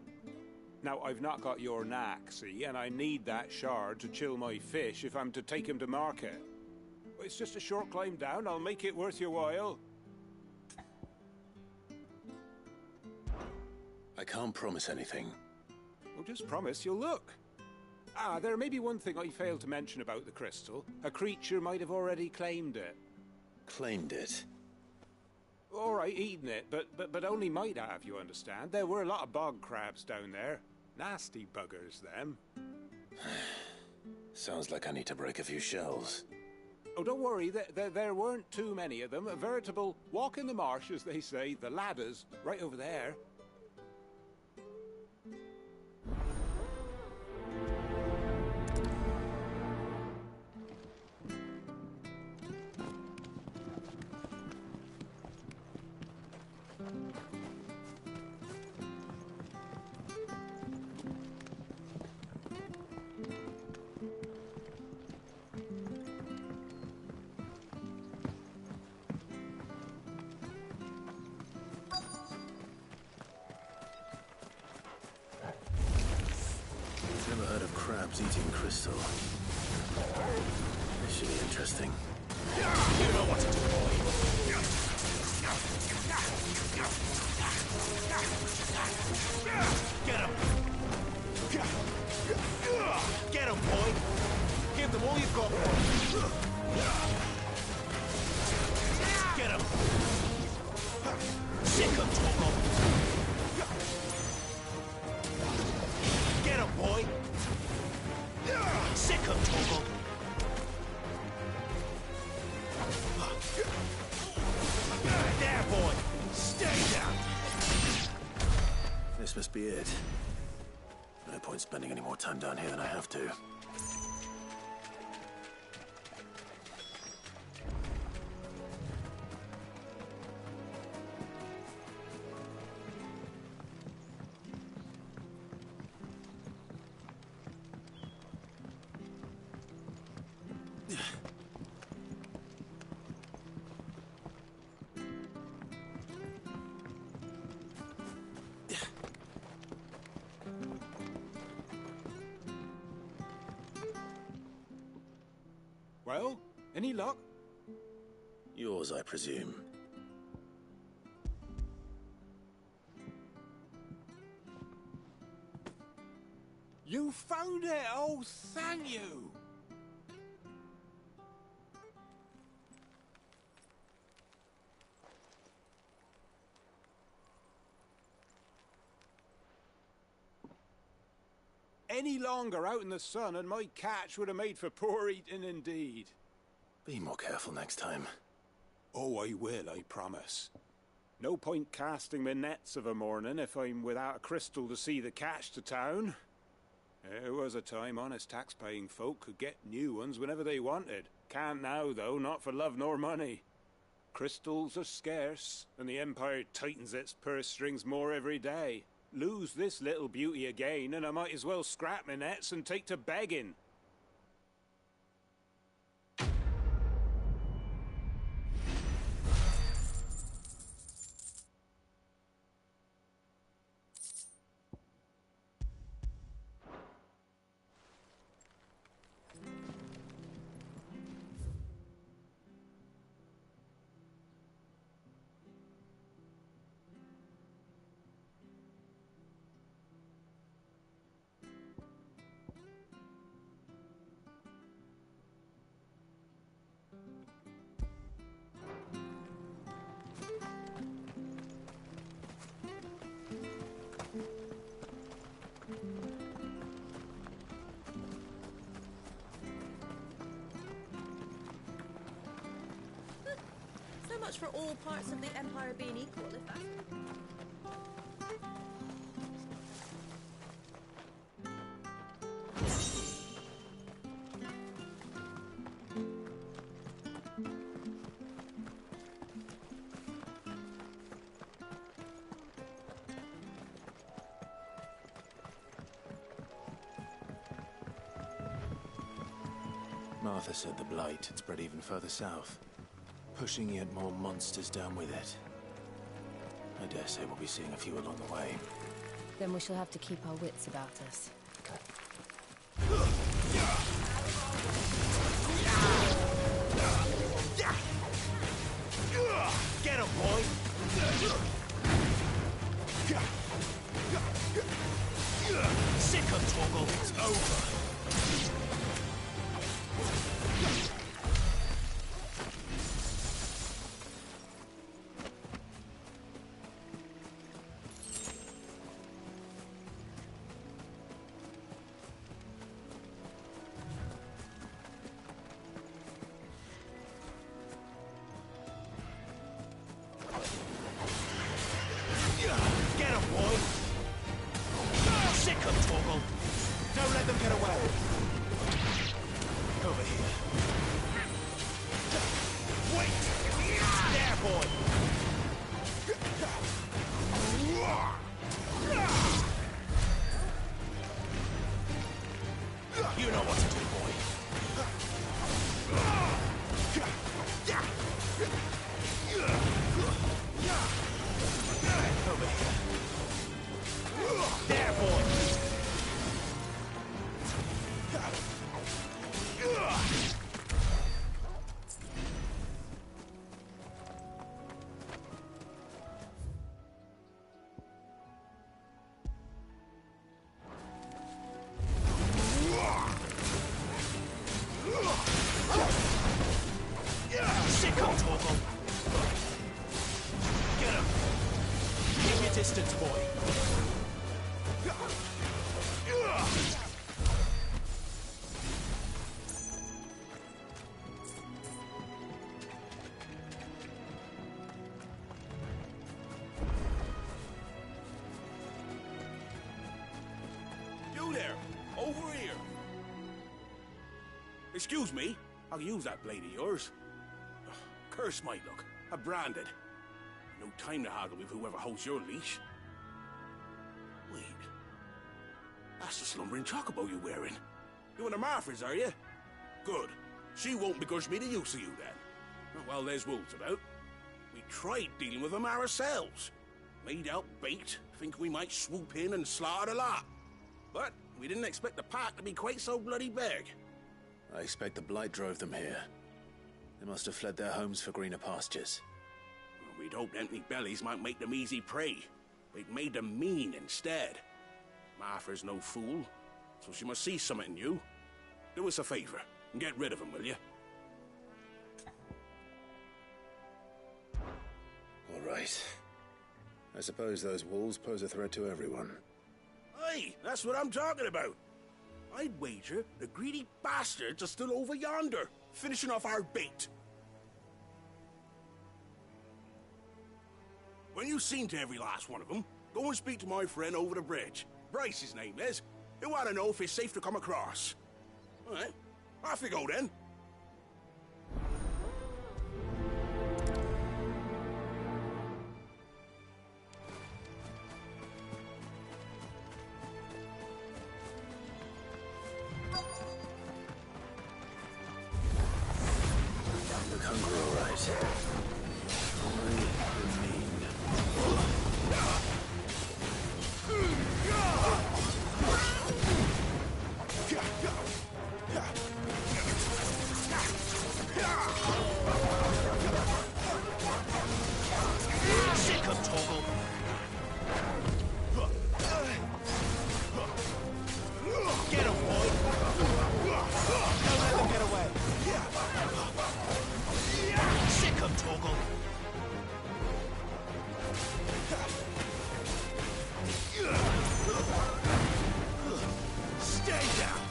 Now, I've not got your knack, see, and I need that shard to chill my fish if I'm to take him to market. It's just a short climb down. I'll make it worth your while. I can't promise anything. Well, just promise you'll look. Ah, there may be one thing I failed to mention about the crystal. A creature might have already claimed it. Claimed it? All right, eaten it, but only might have, you understand. There were a lot of bog crabs down there. Nasty buggers, them. Sounds like I need to break a few shells. Oh, don't worry, there weren't too many of them. A veritable walk in the marsh, as they say, the ladders, right over there. Never heard of crabs eating crystal. This should be interesting. You know what to do, boy. Get him! Get him, boy! Give them all you've got, boy! Get him! Sick him, Torgo! Get him, boy! Sick him, Torgo! There, boy! Stay down! This must be it. No point spending any more time down here than I have to. Well, any luck? Yours, I presume. You found it! Oh, thank you! Any longer out in the sun and my catch would have made for poor eating indeed. Be more careful next time. Oh, I will, I promise. No point casting my nets of a morning if I'm without a crystal to see the catch to town. There was a time honest tax-paying folk could get new ones whenever they wanted. Can't now, though, not for love nor money. Crystals are scarce, and the Empire tightens its purse strings more every day. Lose this little beauty again, and I might as well scrap my nets and take to begging. So much for all parts of the Empire being equal, if that's... Martha said the Blight had spread even further south, pushing yet more monsters down with it. I dare say we'll be seeing a few along the way. Then we shall have to keep our wits about us. Get him, boy! Sick of Torgo, it's over! Torgal. Don't let them get away. Over here. Wait! There, boy! You know what to do, boy. Over here. There, boy! Sick on Torgal. Get him. Keep your distance, boy. You there! Over here! Excuse me, I'll use that blade of yours. Curse my luck. I'm branded. No time to haggle with whoever holds your leash. Wait. That's the slumbering chocobo you're wearing. You and the Marthas, are you? Good. She won't begrudge me the use of you, then. Well, there's wolves about. We tried dealing with them ourselves. Laid out bait, think we might swoop in and slaughter the lot. But we didn't expect the pack to be quite so bloody big. I expect the Blight drove them here. They must have fled their homes for greener pastures. We'd hoped empty bellies might make them easy prey. We'd made them mean instead. Martha's no fool, so she must see something in you. Do us a favor and get rid of them, will you? All right. I suppose those wolves pose a threat to everyone. Hey, that's what I'm talking about. I'd wager the greedy bastards are still over yonder, finishing off our bait. When you've seen to every last one of them, go and speak to my friend over the bridge. Bryce, his name is. He'll want to know if it's safe to come across. All right, off you go then. Look hungry, all right. Sick of Torgal. Get him, boy! Don't let them get away! Sick of Torgal! Stay down!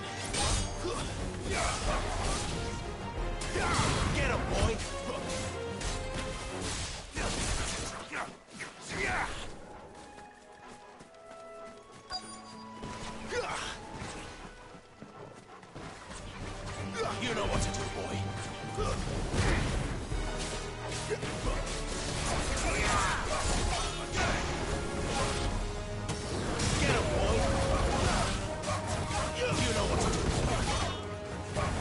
Get him, boy! You know what to do, boy. Get him, boy. You know what to do.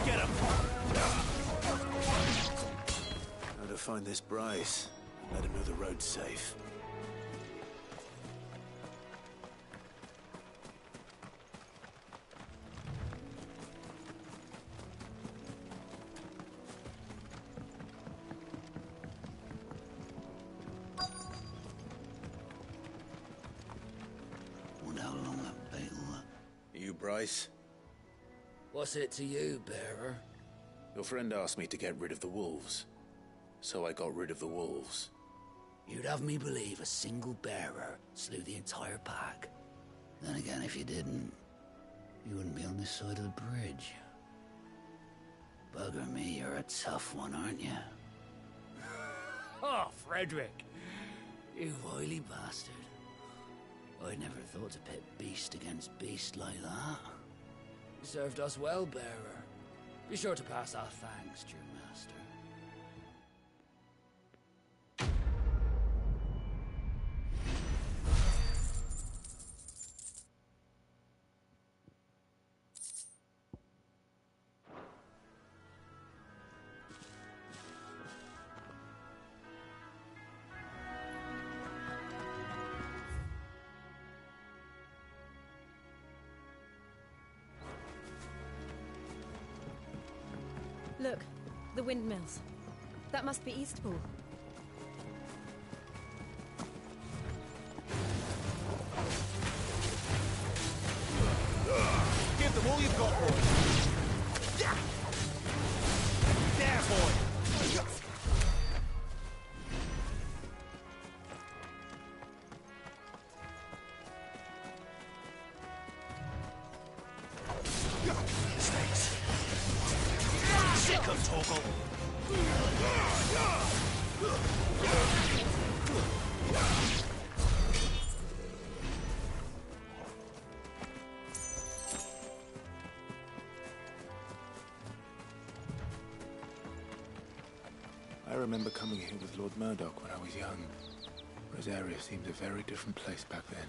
Get him. How to find this Bryce? Let him know the road's safe. Bryce? What's it to you, bearer? Your friend asked me to get rid of the wolves. So I got rid of the wolves. You'd have me believe a single bearer slew the entire pack. Then again, if you didn't, you wouldn't be on this side of the bridge. Bugger me, you're a tough one, aren't you? Oh, Frederick. You wily bastard. I never thought to pit beast against beast like that. You served us well, bearer. Be sure to pass our thanks to your master. Look, the windmills. That must be Eastpool. Give them all you've got, boy. Yeah. There, boy. Snakes. Sick of Torgal. I remember coming here with Lord Murdoch when I was young. Rosaria seemed a very different place back then.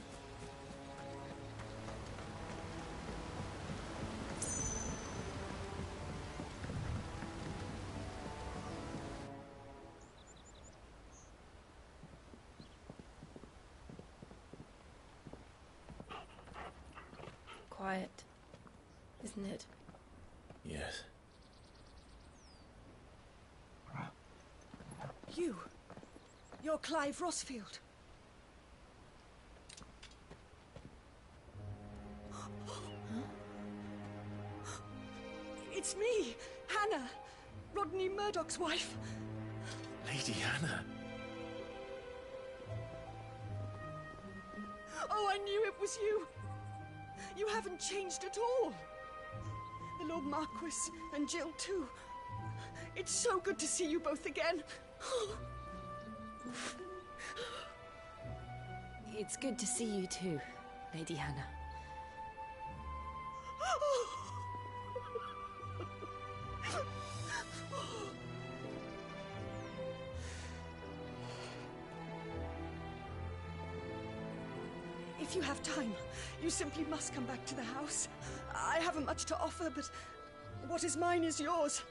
Quiet, isn't it? Yes. You're Clive Rossfield. It's me, Hannah, Rodney Murdoch's wife. Lady Hannah. Oh, I knew it was you. You haven't changed at all. The Lord Marquis and Jill too. It's so good to see you both again. It's good to see you too, Lady Hannah. If you have time, you simply must come back to the house. I haven't much to offer, but what is mine is yours.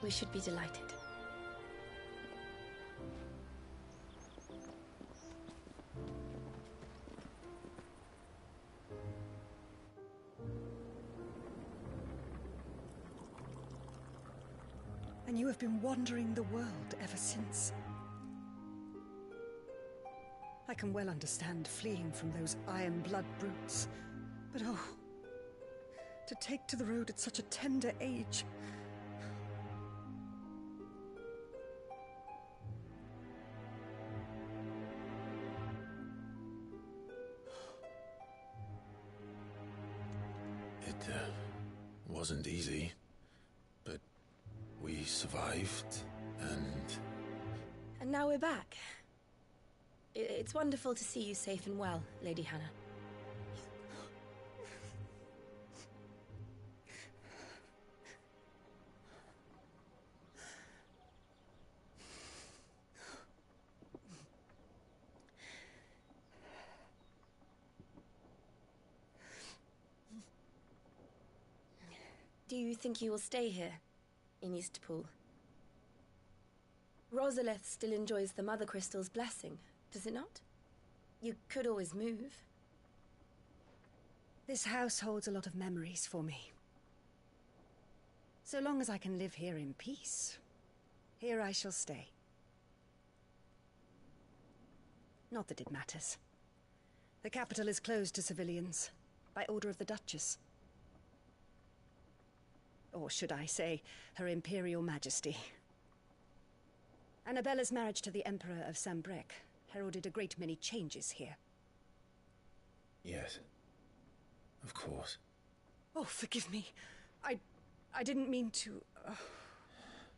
We should be delighted. And you have been wandering the world ever since. I can well understand fleeing from those iron blood brutes, but oh, to take to the road at such a tender age. It wasn't easy, but we survived, and... And now we're back. It's wonderful to see you safe and well, Lady Hannah. Do you think you will stay here, in Eastpool? Rosalith still enjoys the Mother Crystal's blessing, does it not? You could always move. This house holds a lot of memories for me. So long as I can live here in peace, here I shall stay. Not that it matters. The capital is closed to civilians, by order of the Duchess. Or should I say, Her Imperial Majesty. Annabella's marriage to the Emperor of Sambrec heralded a great many changes here. Yes. Of course. Oh, forgive me. I didn't mean to...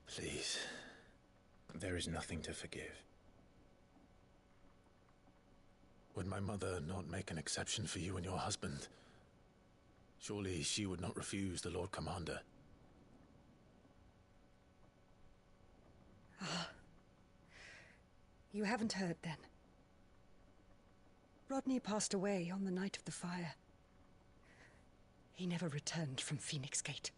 Please. There is nothing to forgive. Would my mother not make an exception for you and your husband? Surely she would not refuse the Lord Commander. Ah. You haven't heard, then. Rodney passed away on the night of the fire. He never returned from Phoenix Gate.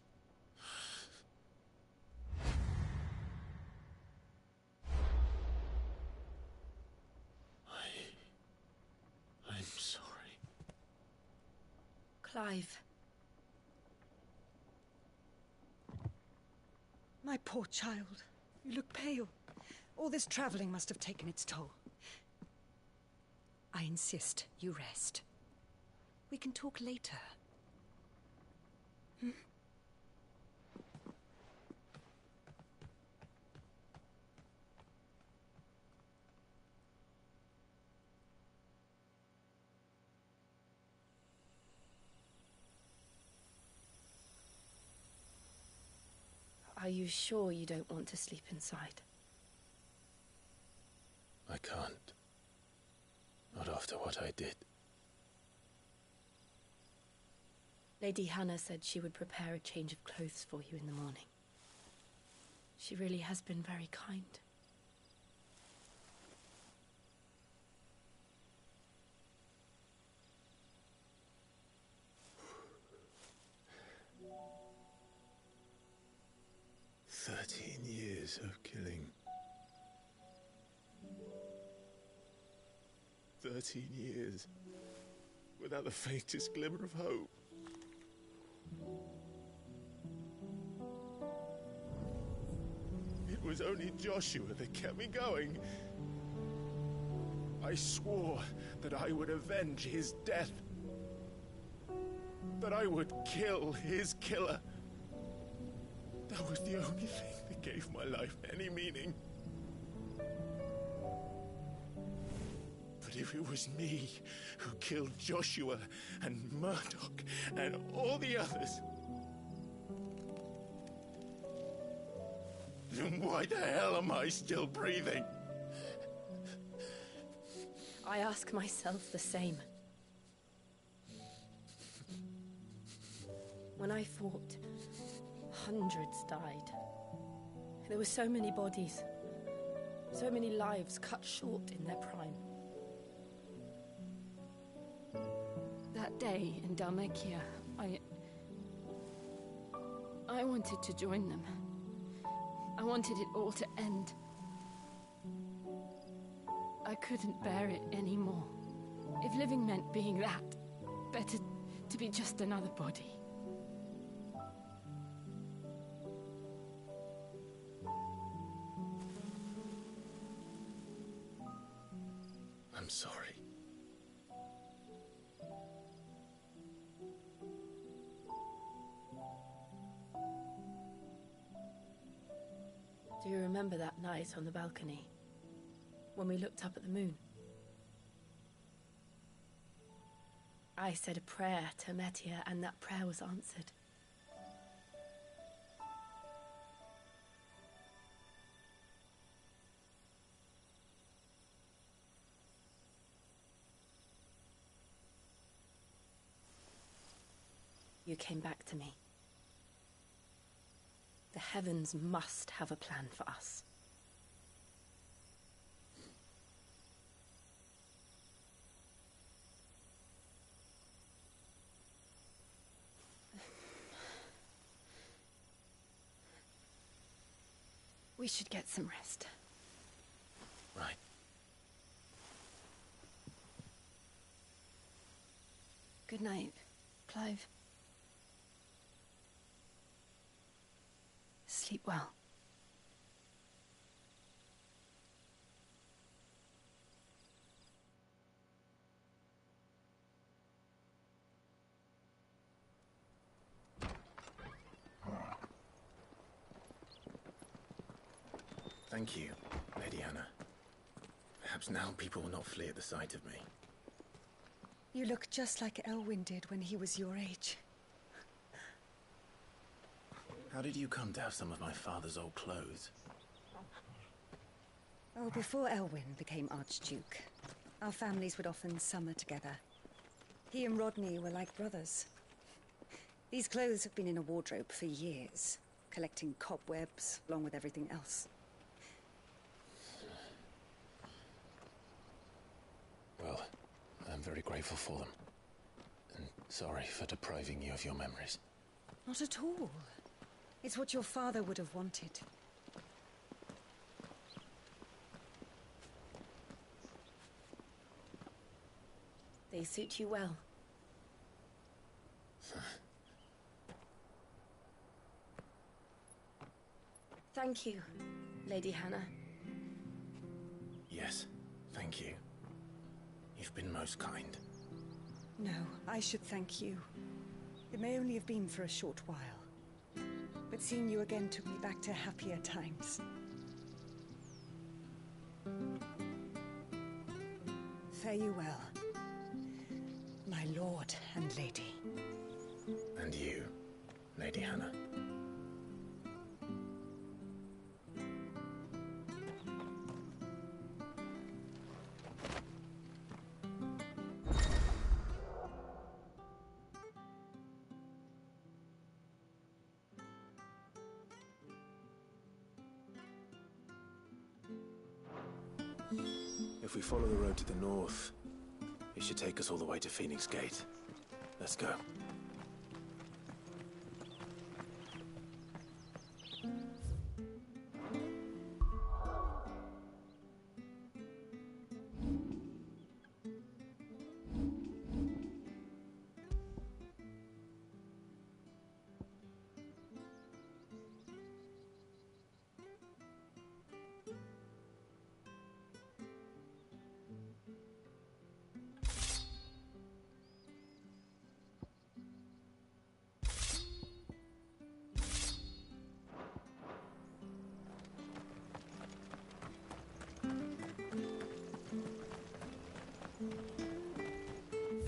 I'm sorry. Clive. My poor child. You look pale. All this traveling must have taken its toll. I insist you rest. We can talk later. Hmm? Are you sure you don't want to sleep inside? I can't. Not after what I did. Lady Hannah said she would prepare a change of clothes for you in the morning. She really has been very kind. Years of killing. 13 years without the faintest glimmer of hope. It was only Joshua that kept me going. I swore that I would avenge his death. That I would kill his killer. That was the only thing that gave my life any meaning. But if it was me who killed Joshua and Murdoch and all the others, then why the hell am I still breathing? I ask myself the same. When I fought, hundreds died. There were so many bodies, so many lives cut short in their prime. That day in Dhalmekia, I wanted to join them. I wanted it all to end. I couldn't bear it anymore. If living meant being that, better to be just another body. I'm sorry. Do you remember that night on the balcony, when we looked up at the moon? I said a prayer to Metia, and that prayer was answered. You came back to me. The heavens must have a plan for us. We should get some rest. Right. Good night, Clive. Sleep well. Thank you, Lady Hannah. Perhaps now people will not flee at the sight of me. You look just like Elwyn did when he was your age. How did you come to have some of my father's old clothes? Oh, before Elwyn became Archduke, our families would often summer together. He and Rodney were like brothers. These clothes have been in a wardrobe for years, collecting cobwebs along with everything else. Well, I'm very grateful for them. And sorry for depriving you of your memories. Not at all. It's what your father would have wanted. They suit you well. Thank you, Lady Hannah. Yes, thank you. You've been most kind. No, I should thank you. It may only have been for a short while, but seeing you again took me back to happier times. Fare you well, my lord and lady. And you, Lady Hannah. If we follow the road to the north, it should take us all the way to Phoenix Gate. Let's go.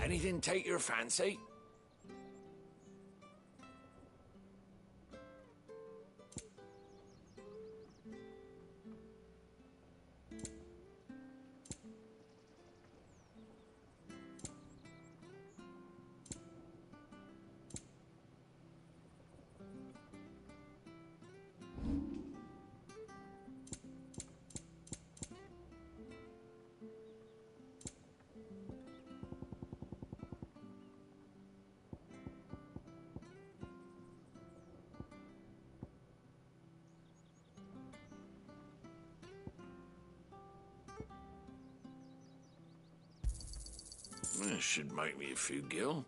Anything take your fancy? This should make me a few gil.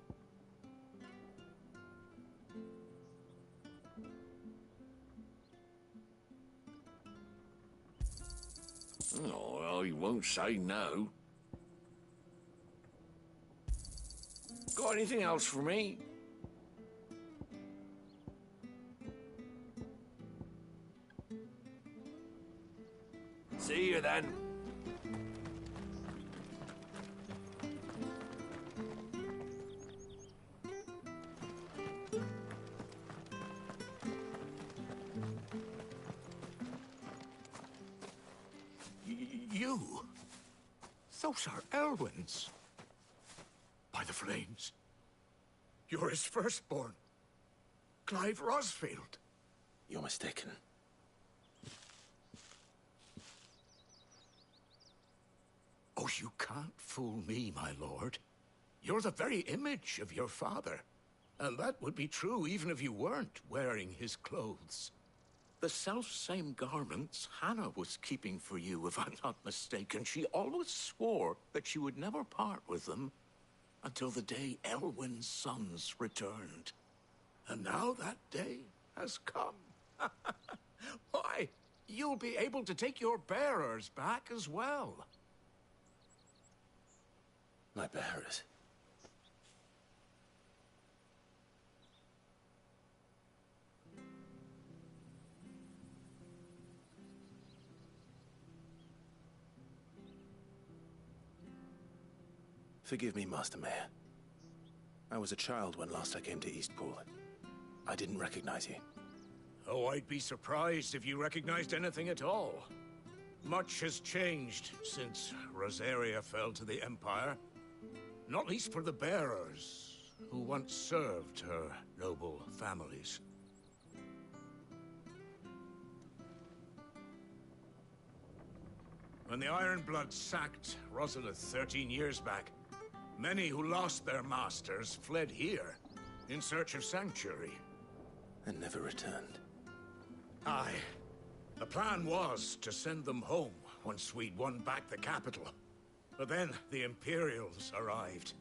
Oh, well, he won't say no. Got anything else for me? See you then. You? Those are Elwyn's. By the flames. You're his firstborn. Clive Rosfield. You're mistaken. Oh, you can't fool me, my lord. You're the very image of your father. And that would be true even if you weren't wearing his clothes. The self-same garments Hannah was keeping for you, if I'm not mistaken. She always swore that she would never part with them until the day Elwyn's sons returned. And now that day has come. Why, you'll be able to take your bearers back as well. My bearers? Forgive me, Master Mayor. I was a child when last I came to Eastpool. I didn't recognize you. Oh, I'd be surprised if you recognized anything at all. Much has changed since Rosaria fell to the Empire. Not least for the bearers, who once served her noble families. When the Ironbloods sacked Rosalith 13 years back, many who lost their masters fled here in search of sanctuary. And never returned. Aye. The plan was to send them home once we'd won back the capital. But then the Imperials arrived.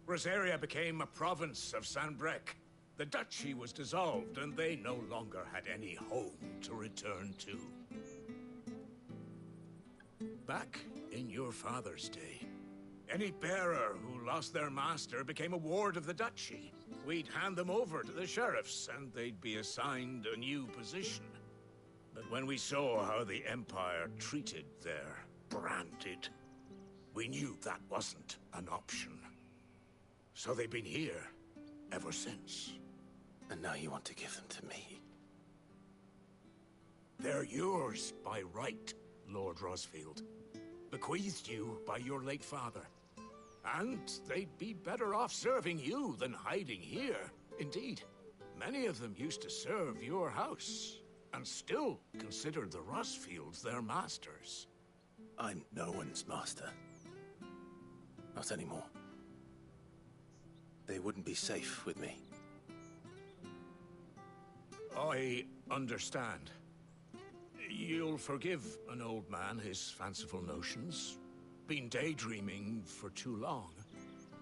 Rosaria became a province of Sanbreque. The duchy was dissolved, and they no longer had any home to return to. Back in your father's day, any bearer who lost their master became a ward of the duchy. We'd hand them over to the sheriffs, and they'd be assigned a new position. But when we saw how the Empire treated their branded, we knew that wasn't an option. So they've been here ever since. And now you want to give them to me? They're yours by right, Lord Rosfield. Bequeathed you by your late father. And they'd be better off serving you than hiding here. Indeed, many of them used to serve your house, and still consider the Rosfields their masters. I'm no one's master. Not anymore. They wouldn't be safe with me. I understand. You'll forgive an old man his fanciful notions. Been daydreaming for too long.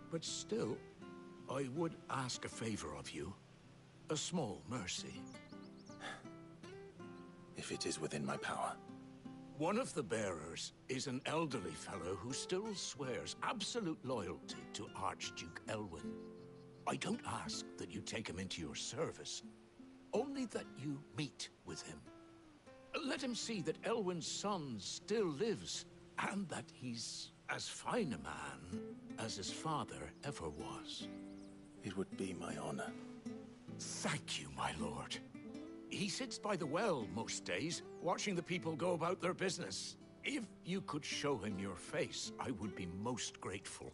But still, I would ask a favor of you. A small mercy. If it is within my power. One of the bearers is an elderly fellow who still swears absolute loyalty to Archduke Elwyn. I don't ask that you take him into your service, only that you meet with him. Let him see that Elwyn's son still lives, and that he's as fine a man as his father ever was. It would be my honor. Thank you, my lord. He sits by the well most days, watching the people go about their business. If you could show him your face, I would be most grateful.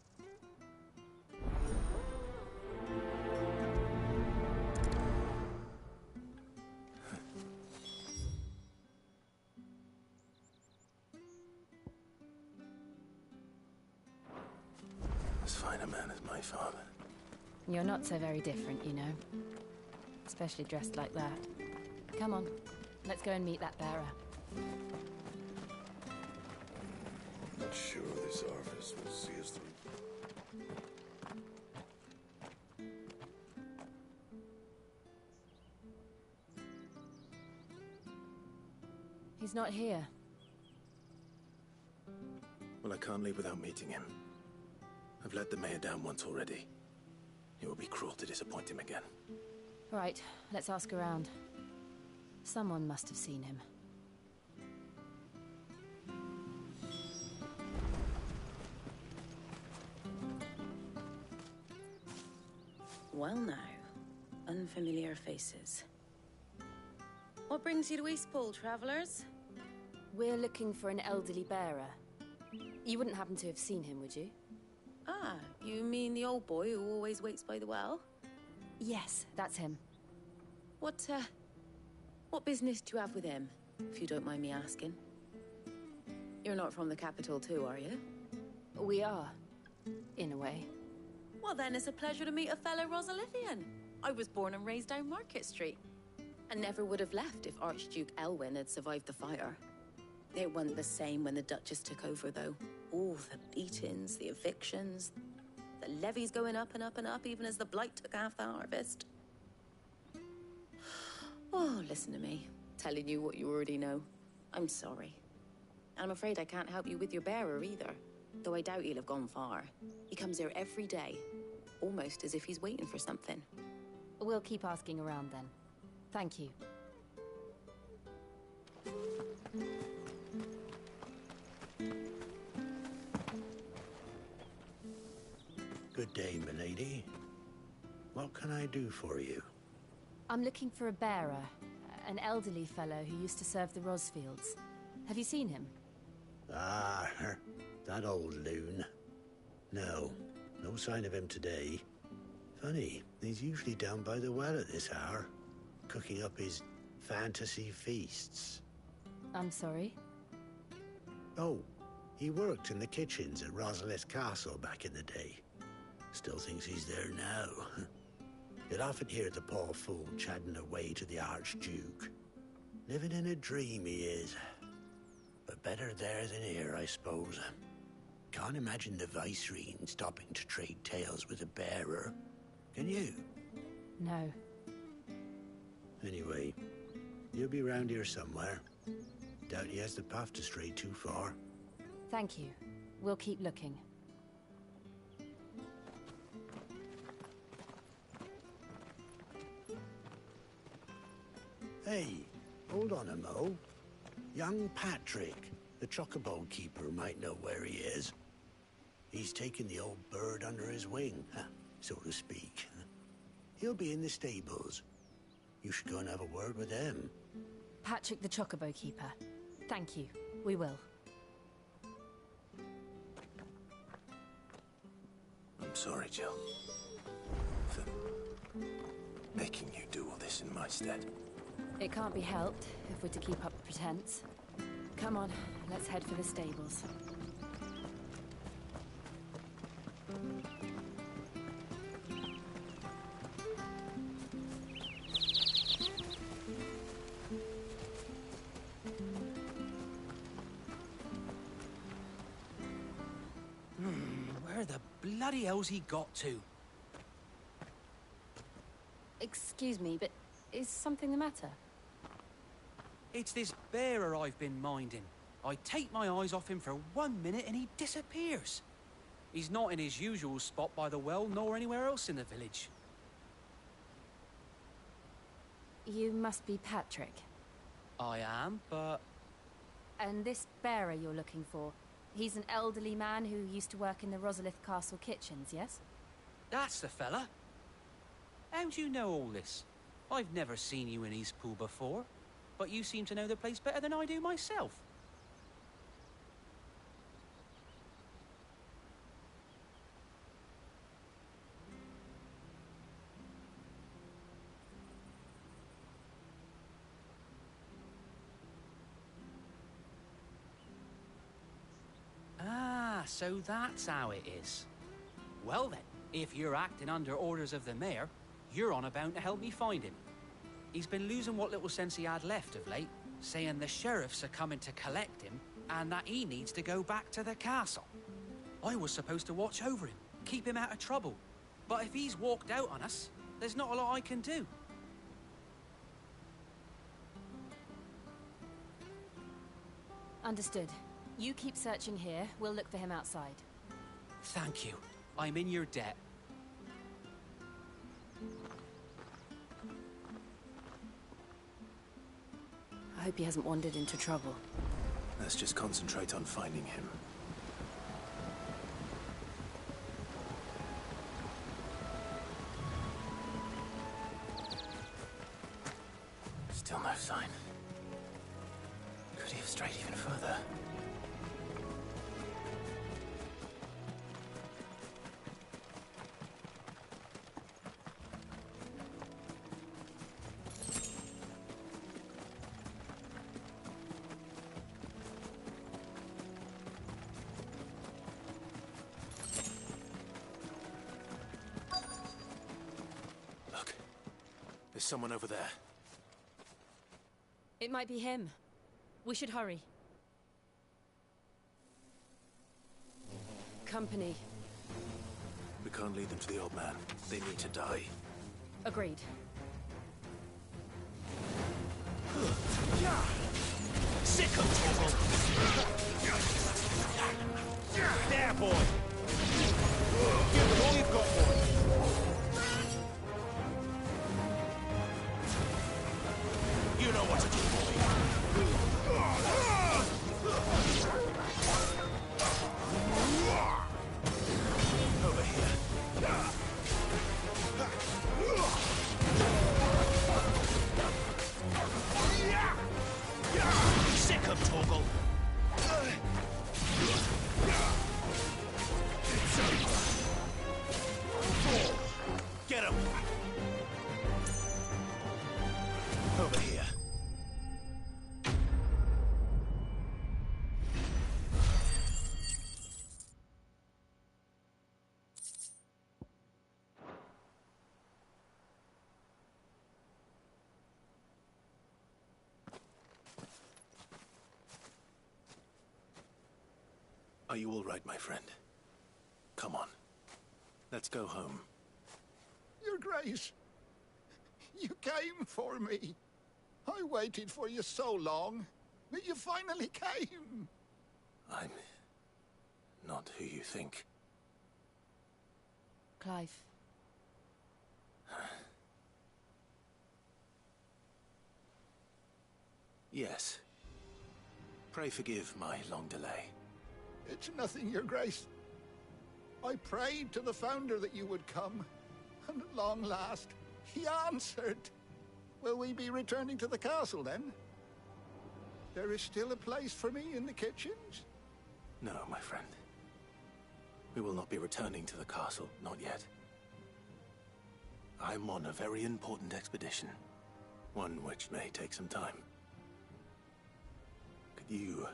As fine a man as my father. You're not so very different, you know. Especially dressed like that. Come on, let's go and meet that bearer. I'm not sure this orifice will see us through. He's not here. Well, I can't leave without meeting him. I've let the mayor down once already. It would be cruel to disappoint him again. Right, let's ask around. Someone must have seen him. Well now, unfamiliar faces. What brings you to Eastpool, travelers? We're looking for an elderly bearer. You wouldn't happen to have seen him, would you? Ah, you mean the old boy who always waits by the well? Yes, that's him. What business do you have with him, if you don't mind me asking? You're not from the capital too, are you? We are, in a way. Well then, it's a pleasure to meet a fellow Rosalithian. I was born and raised down Market Street. And never would have left if Archduke Elwyn had survived the fire. It wasn't the same when the Duchess took over, though. All the beatings, the evictions, the levies going up and up and up, even as the blight took half the harvest. Oh, listen to me, telling you what you already know. I'm sorry. And I'm afraid I can't help you with your bearer either, though I doubt he'll have gone far. He comes here every day, almost as if he's waiting for something. We'll keep asking around then. Thank you. Good day, milady. What can I do for you? I'm looking for a bearer, an elderly fellow who used to serve the Rosfields. Have you seen him? Ah, that old loon. No sign of him today. Funny, he's usually down by the well at this hour, cooking up his fantasy feasts. I'm sorry? Oh, he worked in the kitchens at Rosalith Castle back in the day. Still thinks he's there now. You'd often hear the poor fool chatting away to the Archduke. Living in a dream he is. But better there than here, I suppose. Can't imagine the Vicereine stopping to trade tales with a bearer. Can you? No. Anyway, he'll be round here somewhere. Doubt he has the path to stray too far. Thank you. We'll keep looking. Hey, hold on a mo. Young Patrick, the chocobo keeper, might know where he is. He's taken the old bird under his wing, so to speak. He'll be in the stables. You should go and have a word with him. Patrick the chocobo keeper. Thank you. We will. I'm sorry, Jill. For making you do all this in my stead. It can't be helped if we're to keep up the pretense. Come on, let's head for the stables. Where the bloody hell's he got to? Excuse me, but is something the matter? It's this bearer I've been minding. I take my eyes off him for 1 minute and he disappears. He's not in his usual spot by the well, nor anywhere else in the village. You must be Patrick. I am, but... And this bearer you're looking for, he's an elderly man who used to work in the Rosalith Castle kitchens, yes? That's the fella. How do you know all this? I've never seen you in Eastpool before, but you seem to know the place better than I do myself. Ah, so that's how it is. Well then, if you're acting under orders of the mayor, you're on about to help me find him. He's been losing what little sense he had left of late, saying the sheriffs are coming to collect him and that he needs to go back to the castle. I was supposed to watch over him, keep him out of trouble. But if he's walked out on us, there's not a lot I can do. Understood. You keep searching here, we'll look for him outside. Thank you. I'm in your debt. I hope he hasn't wandered into trouble. Let's just concentrate on finding him. Still no sign. Could he have strayed even further? Look, there's someone over there. It might be him. We should hurry. Company. We can't lead them to the old man. They need to die. Agreed. Sick of trouble! There, boy! Give it all you've got, boy! You know what to do, boy! Over here. Sick of Torgal! Are you all right, my friend? Come on. Let's go home. Your Grace, you came for me. I waited for you so long, but you finally came. I'm not who you think. Clive. Yes. Pray forgive my long delay. It's nothing, Your Grace. I prayed to the Founder that you would come, and at long last, he answered. Will we be returning to the castle, then? There is still a place for me in the kitchens? No, my friend. We will not be returning to the castle, not yet. I'm on a very important expedition, one which may take some time. Could you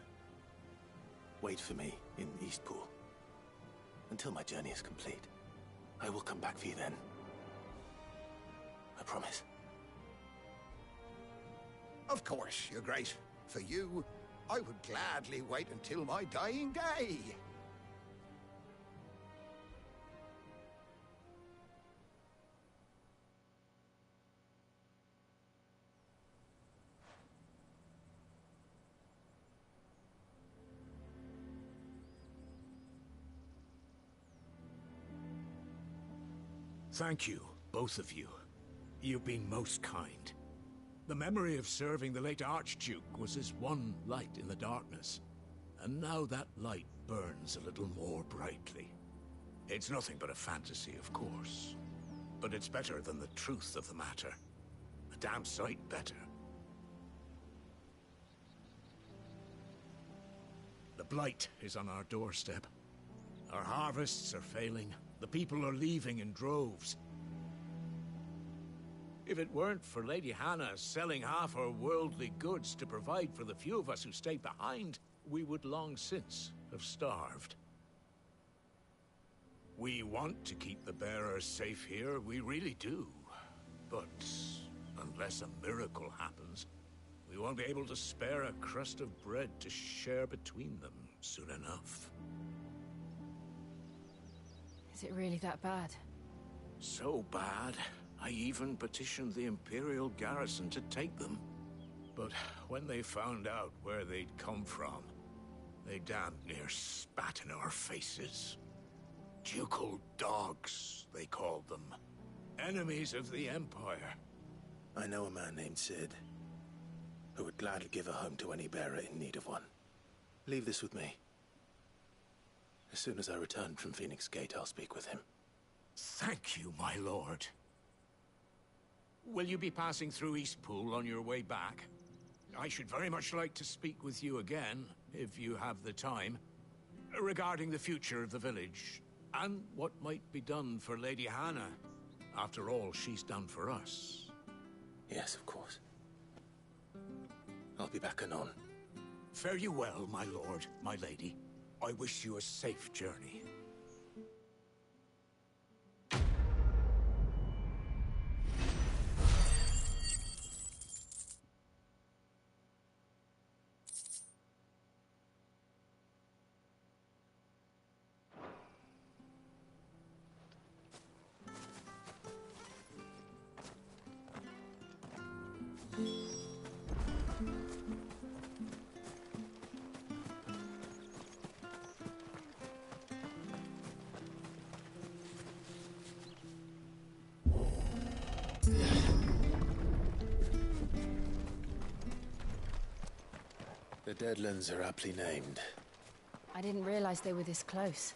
wait for me in Eastpool until my journey is complete? I will come back for you then. I promise. Of course, Your Grace. For you, I would gladly wait until my dying day. Thank you, both of you. You've been most kind. The memory of serving the late Archduke was as one light in the darkness, and now that light burns a little more brightly. It's nothing but a fantasy, of course, but it's better than the truth of the matter. A damn sight better. The Blight is on our doorstep. Our harvests are failing. The people are leaving in droves. If it weren't for Lady Hannah selling half her worldly goods to provide for the few of us who stayed behind, we would long since have starved. We want to keep the bearers safe here, we really do. But unless a miracle happens, we won't be able to spare a crust of bread to share between them soon enough. Is it really that bad? So bad, I even petitioned the Imperial garrison to take them. But when they found out where they'd come from, they damn near spat in our faces. Ducal dogs, they called them. Enemies of the Empire. I know a man named Cid, who would gladly give a home to any bearer in need of one. Leave this with me. As soon as I return from Phoenix Gate, I'll speak with him. Thank you, my lord. Will you be passing through Eastpool on your way back? I should very much like to speak with you again, if you have the time, regarding the future of the village, and what might be done for Lady Hannah, after all she's done for us. Yes, of course. I'll be back anon. Fare you well, my lord, my lady. I wish you a safe journey. The Deadlands are aptly named. I didn't realize they were this close.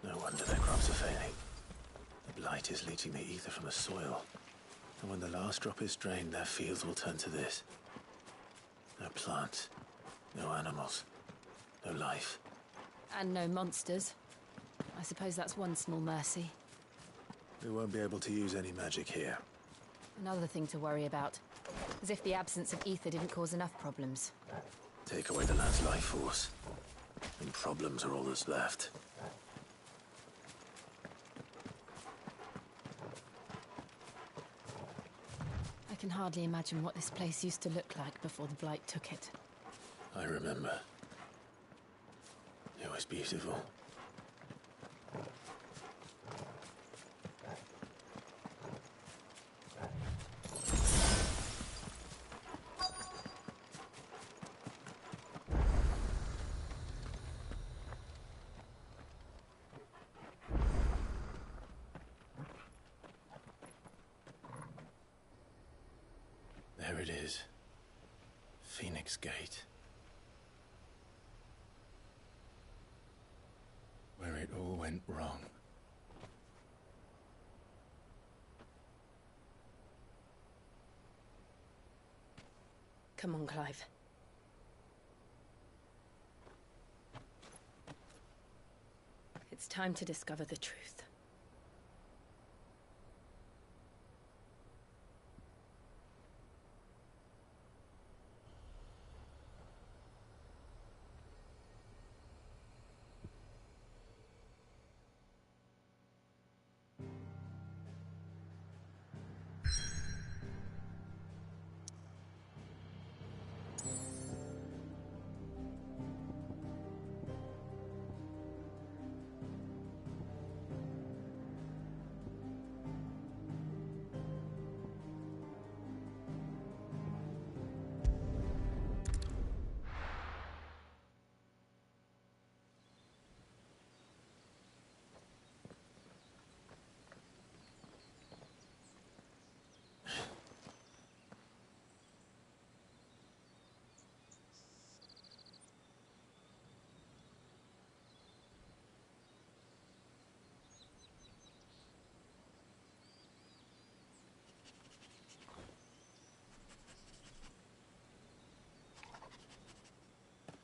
No wonder their crops are failing. The Blight is leaching the ether from the soil. And when the last drop is drained, their fields will turn to this. No plants, no animals, no life. And no monsters. I suppose that's one small mercy. We won't be able to use any magic here. Another thing to worry about. As if the absence of ether didn't cause enough problems. Take away the land's life force, and problems are all that's left. I can hardly imagine what this place used to look like before the Blight took it. I remember. It most beautiful. There it is. Phoenix Gate. Where it all went wrong. Come on, Clive. It's time to discover the truth.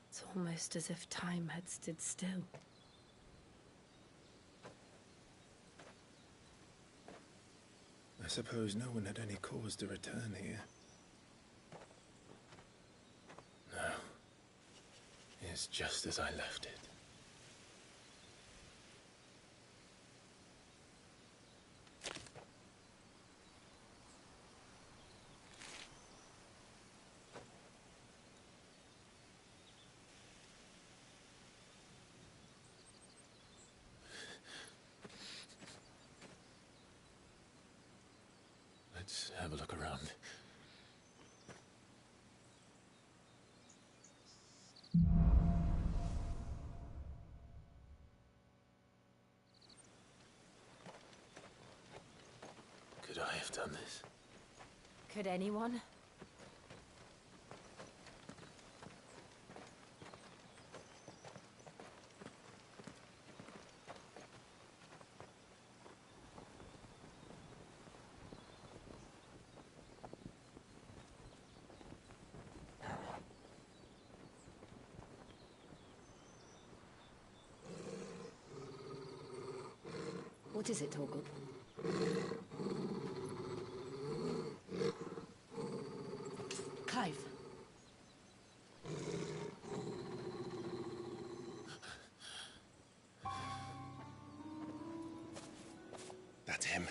It's almost as if time had stood still. I suppose no one had any cause to return here. No. It's just as I left it. Let's have a look around. Could I have done this? Could anyone? What is it, Torgal? Clive. That's him.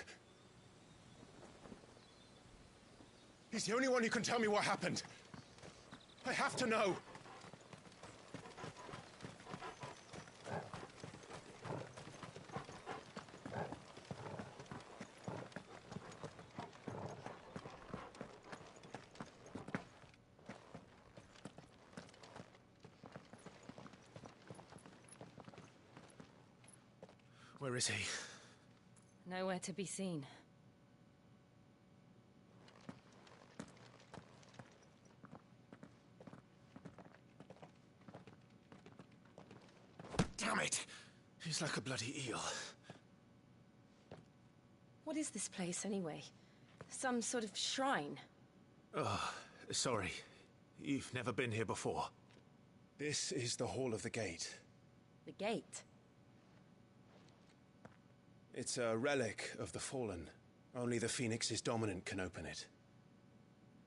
He's the only one who can tell me what happened. I have to know. Where is he? Nowhere to be seen. Damn it! He's like a bloody eel. What is this place, anyway? Some sort of shrine? Oh, sorry. You've never been here before. This is the Hall of the Gate. The gate? It's a relic of the Fallen. Only the Phoenix's dominant can open it.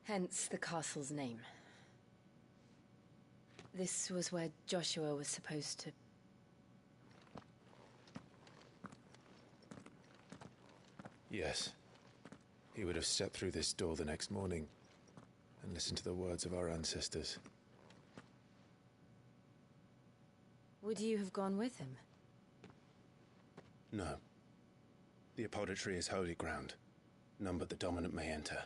Hence the castle's name. This was where Joshua was supposed to... Yes. He would have stepped through this door the next morning and listened to the words of our ancestors. Would you have gone with him? No. The Apodytry is holy ground. None but the dominant may enter.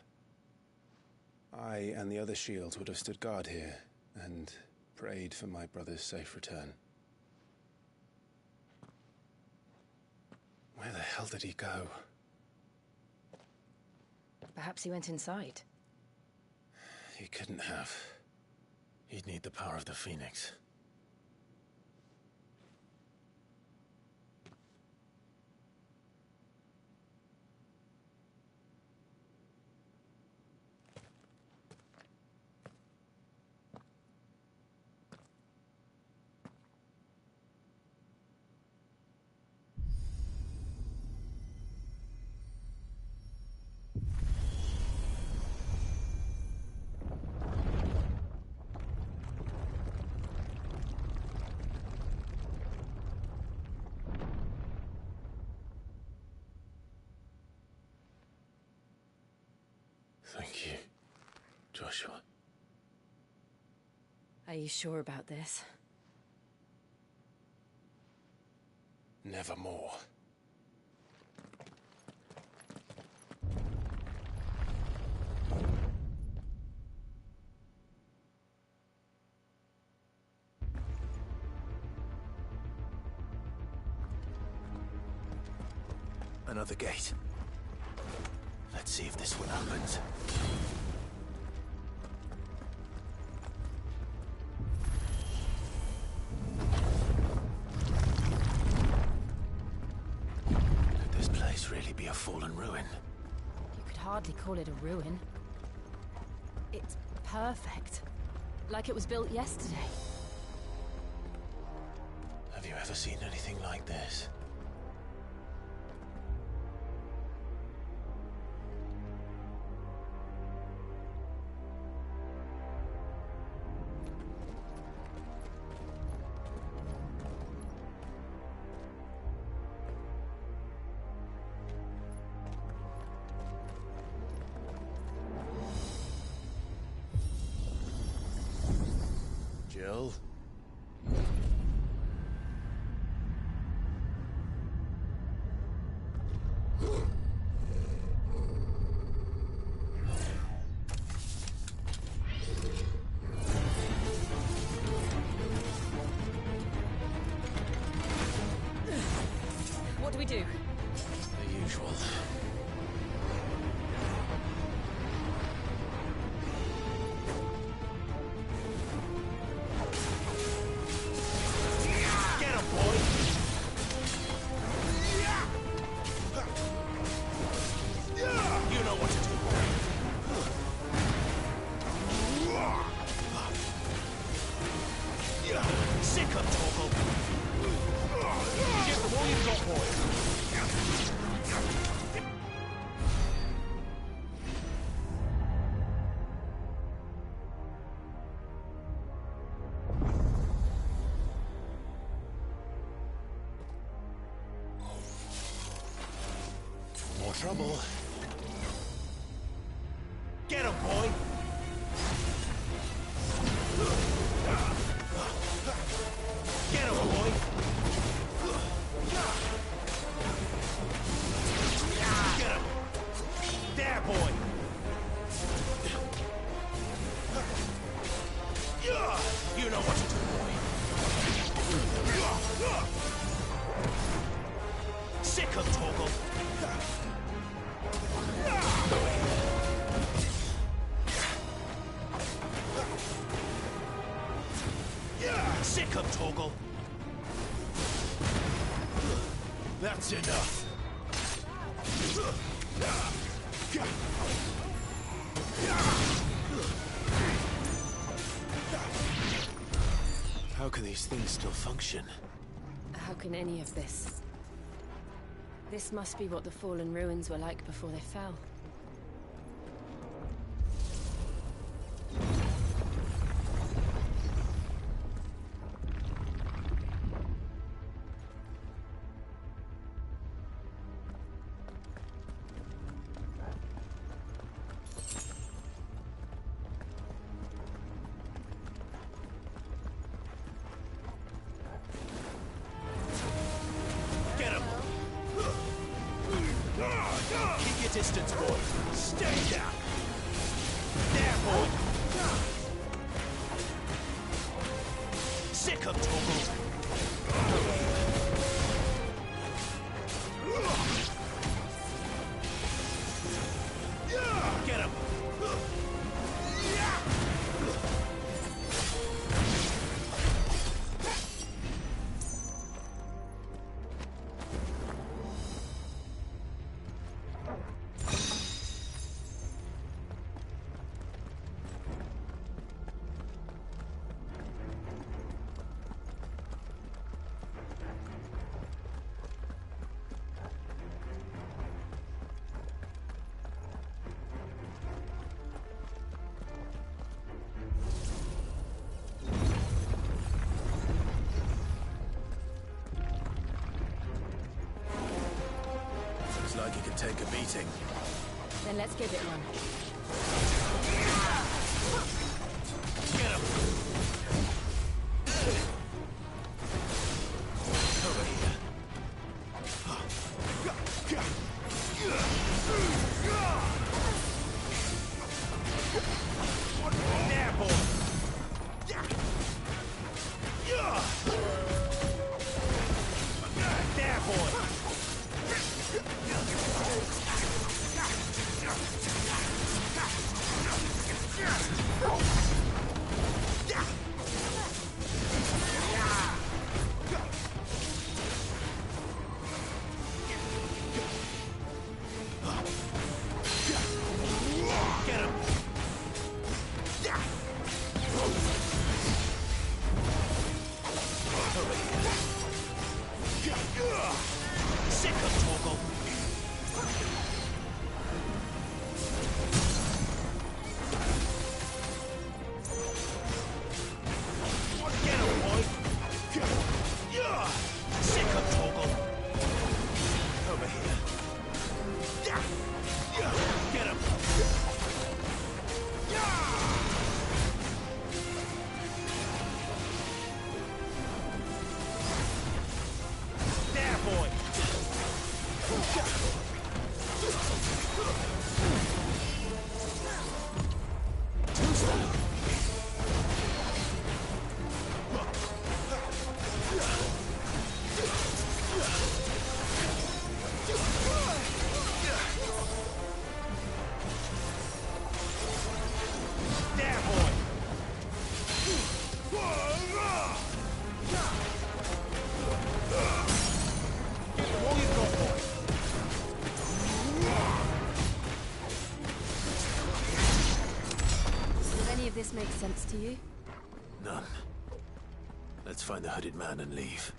I and the other shields would have stood guard here, and prayed for my brother's safe return. Where the hell did he go? Perhaps he went inside. He couldn't have. He'd need the power of the Phoenix. Thank you, Joshua. Are you sure about this? Nevermore. Another gate. Let's see if this one opens. Could this place really be a fallen ruin? You could hardly call it a ruin. It's perfect. Like it was built yesterday. Have you ever seen anything like this? Jill? What do we do? The usual. Get him, boy! You know what to do. Sick of Torgal. Give them all you've got, boy. More trouble. Get him, boy! Get him, boy! Get him! There, boy! You know what to do, boy. Sick of Torgal. Sick of Torgal. That's enough. How can these things still function? How can any of this? This must be what the fallen ruins were like before they fell. distance, boy. Stay down. There, boy. Sick of Torgal. Get him. Like you can take a beating. Then let's give it one. Get him! Over here. There, boy! There, boy! Get him! Sick of Torgal. Get him, boy! Sick of Torgal. Over here. Get him! There, boy! Too slow. There, boy! Give them all you've got, boy! Does any of this make sense to you? None. Let's find the hooded man and leave.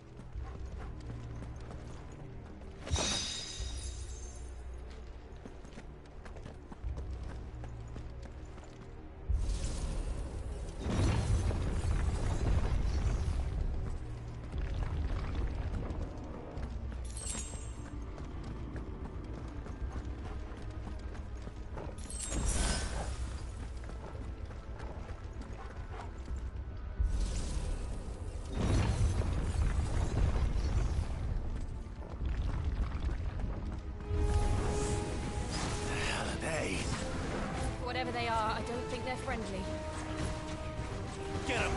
Whatever they are, I don't think they're friendly. Get him!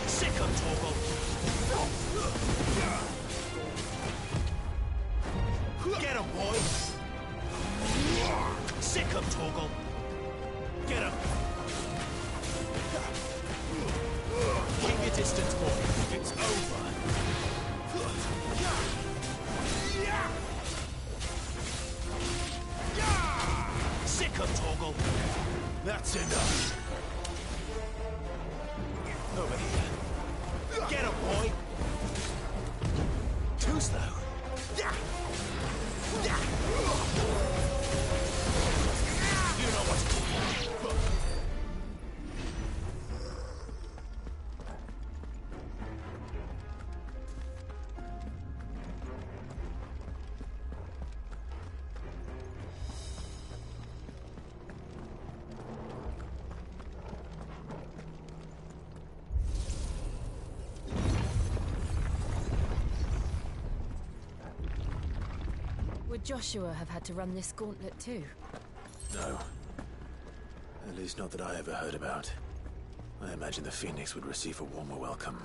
Sick of Torgal! Get him, boy! Sick of Torgal! Get him! Keep your distance, boy. It's over. Sick of Torgal. That's enough. Over here. Get him, boy. Too slow. You know what to do. Joshua have had to run this gauntlet too? No. At least not that I ever heard about. I imagine the Phoenix would receive a warmer welcome.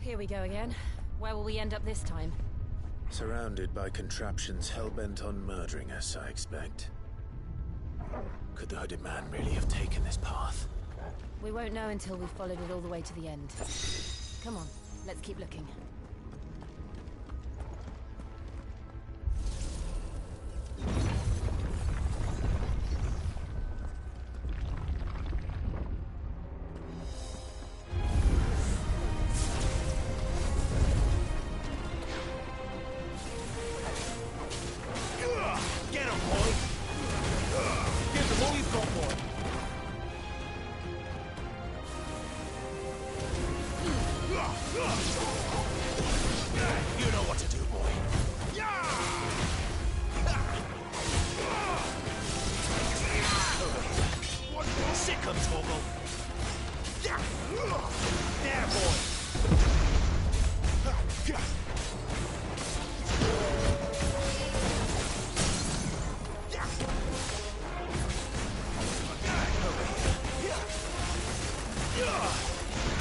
Here we go again. Where will we end up this time? Surrounded by contraptions hell-bent on murdering us, I expect. Could the hooded man really have taken this path? We won't know until we've followed it all the way to the end. Come on, let's keep looking. Get him, boy! Give them all you've got, boy! You know what to do, boy. Sick him, Torgal. There, boy.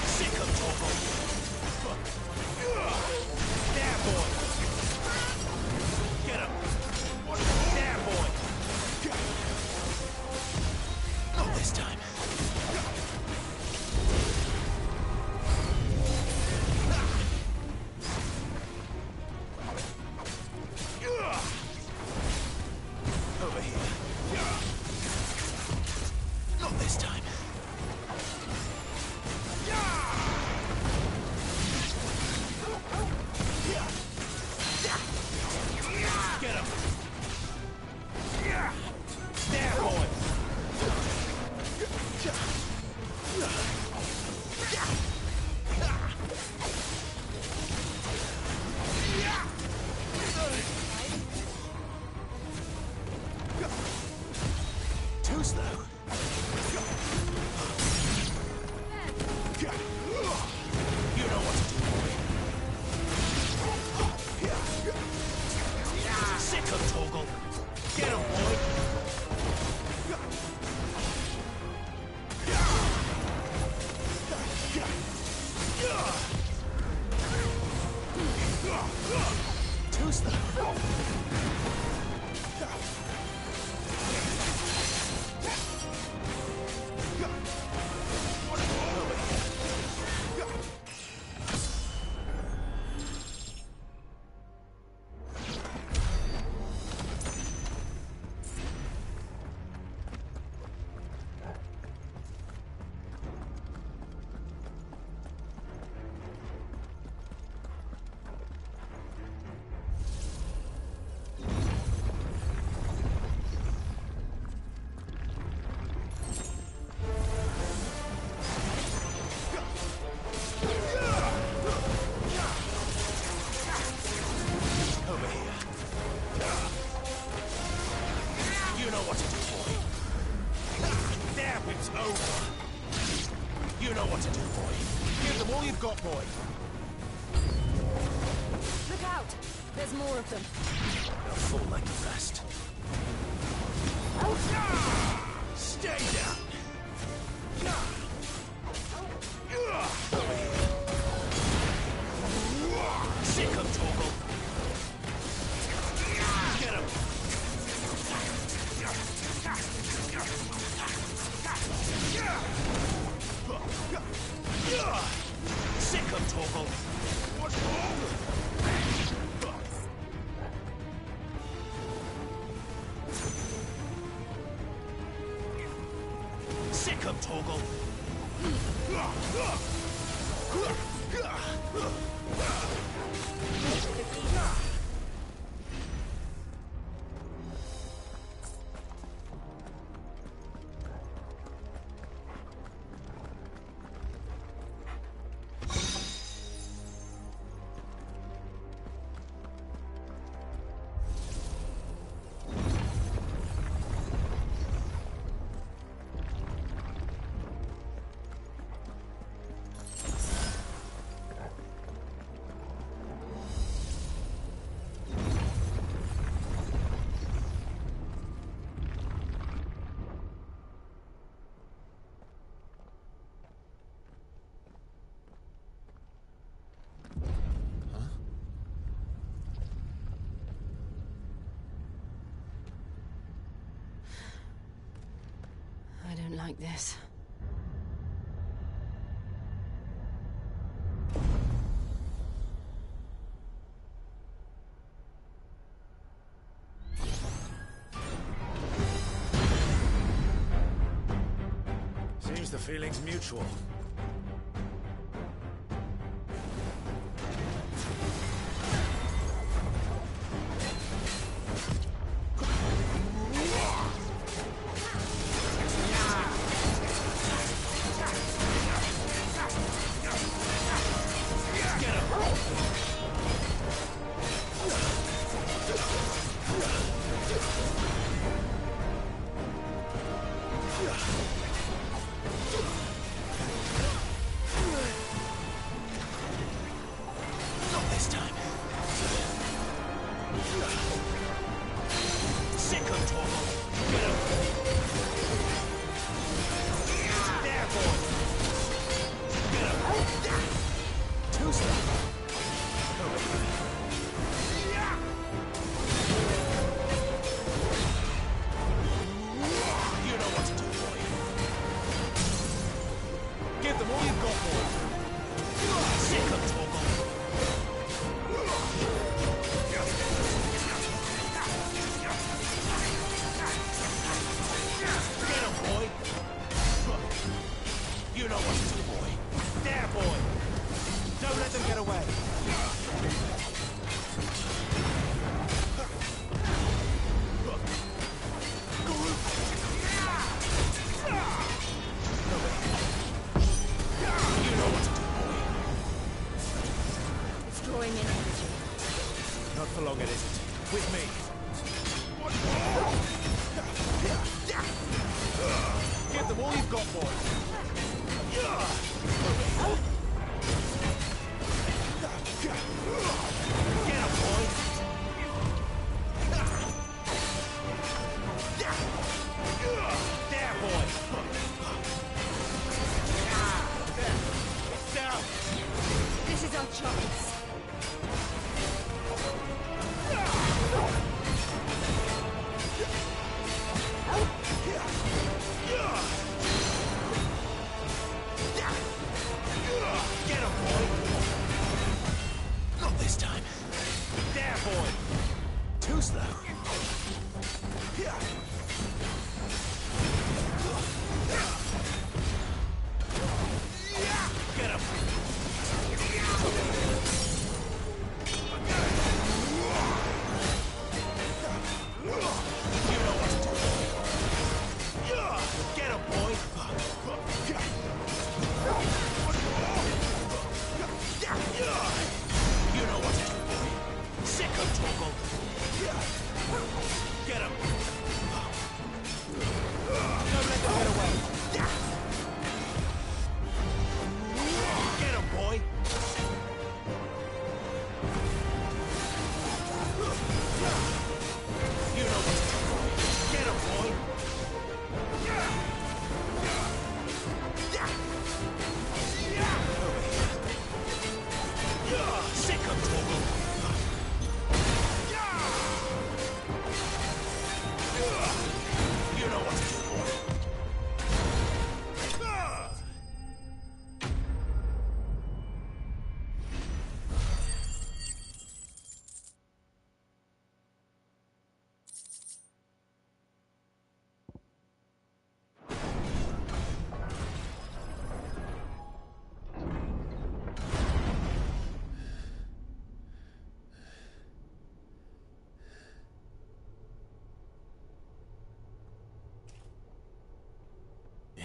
Sick him, Torgal. There, boy. Get him. There, boy. Not this time. Over here. Not this time. Get him! There, boy! Too slow. You know what to do, boy. Sick of Torgal. Get him, boy. Too slow. Over here. You know what to do, boy. There, it's over. You know what to do, boy. Give them all you've got, boy. Look out! There's more of them. They'll fall like the rest. Stay down. Sick of Torgal. Get him. Sick of Torgal. Sick of Torgal. like this. Seems the feeling's mutual.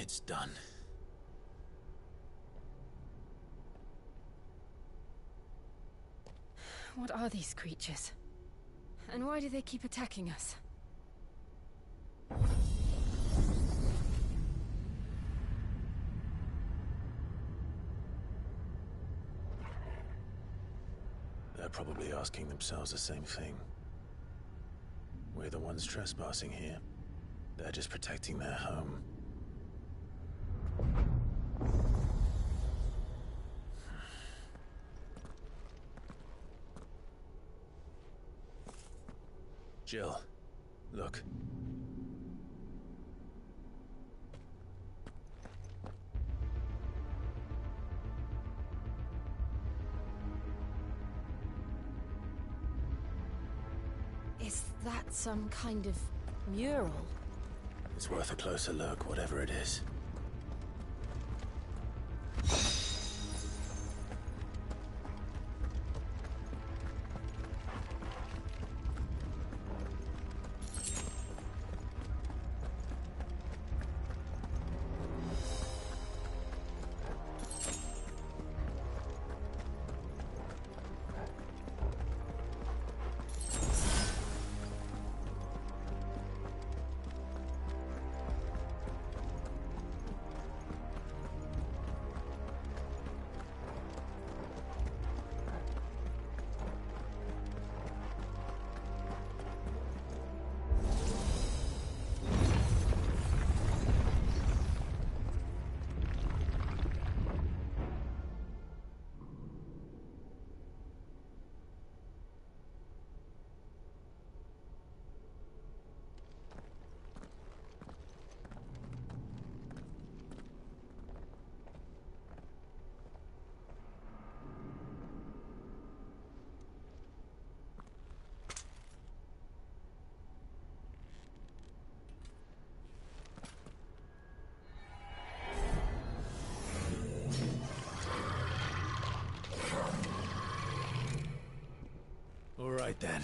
It's done. What are these creatures? And why do they keep attacking us? They're probably asking themselves the same thing. We're the ones trespassing here. They're just protecting their home. Jill, look. Is that some kind of mural? It's worth a closer look, whatever it is. All right then.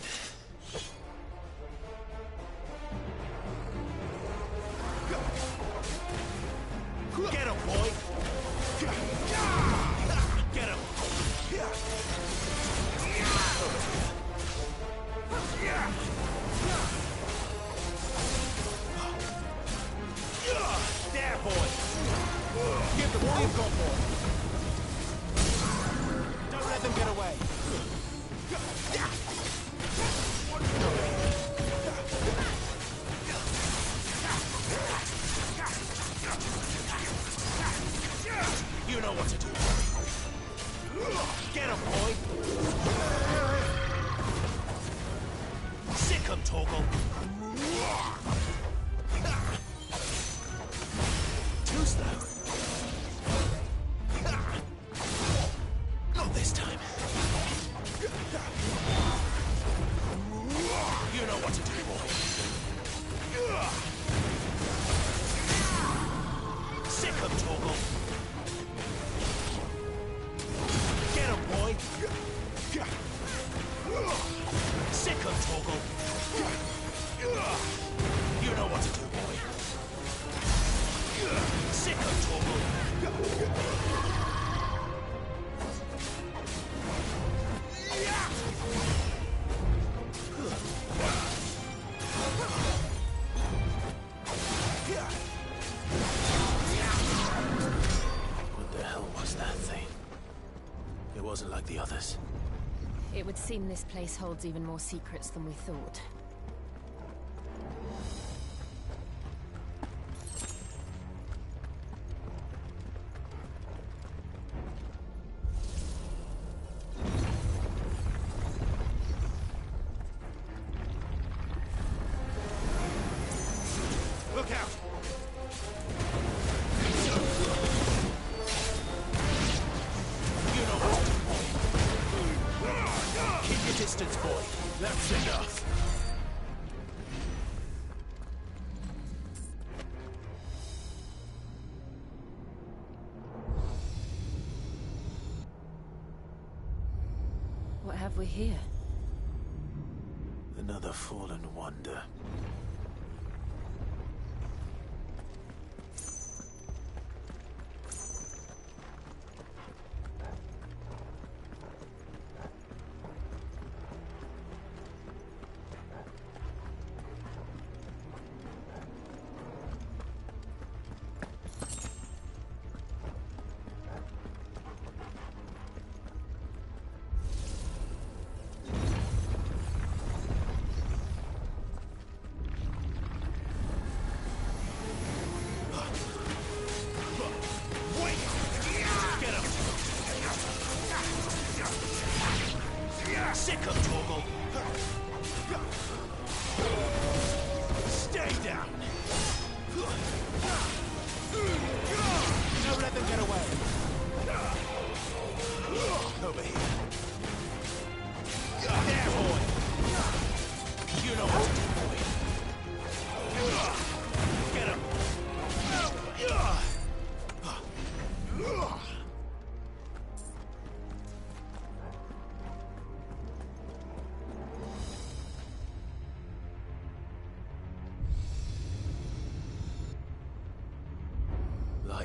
Get him, boy! Get him! There, boy! Give them all you've got, boy! Don't let them get away! You know what to do. Get him, boy! Sick him, Torgal! Too slow. Not this time. You know what to do, boy. Sick him, Torgal! Get him, boy! Sick him, Torgal! You know what to do, boy. Sick him, Torgal! What the hell was that thing? It wasn't like the others. It would seem this place holds even more secrets than we thought. Look out! You know what to do, boy. Keep your distance, boy. That's enough. What have we here? Another fallen wonder.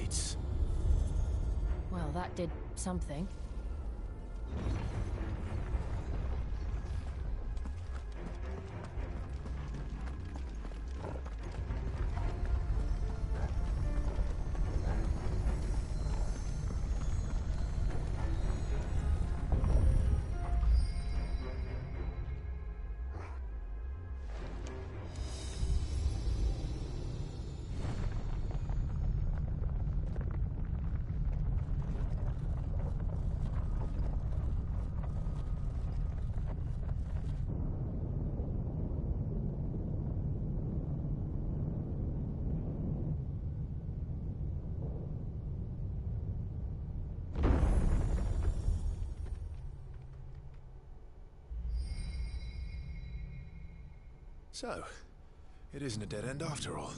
gates. Well, that did something. So, it isn't a dead end after all.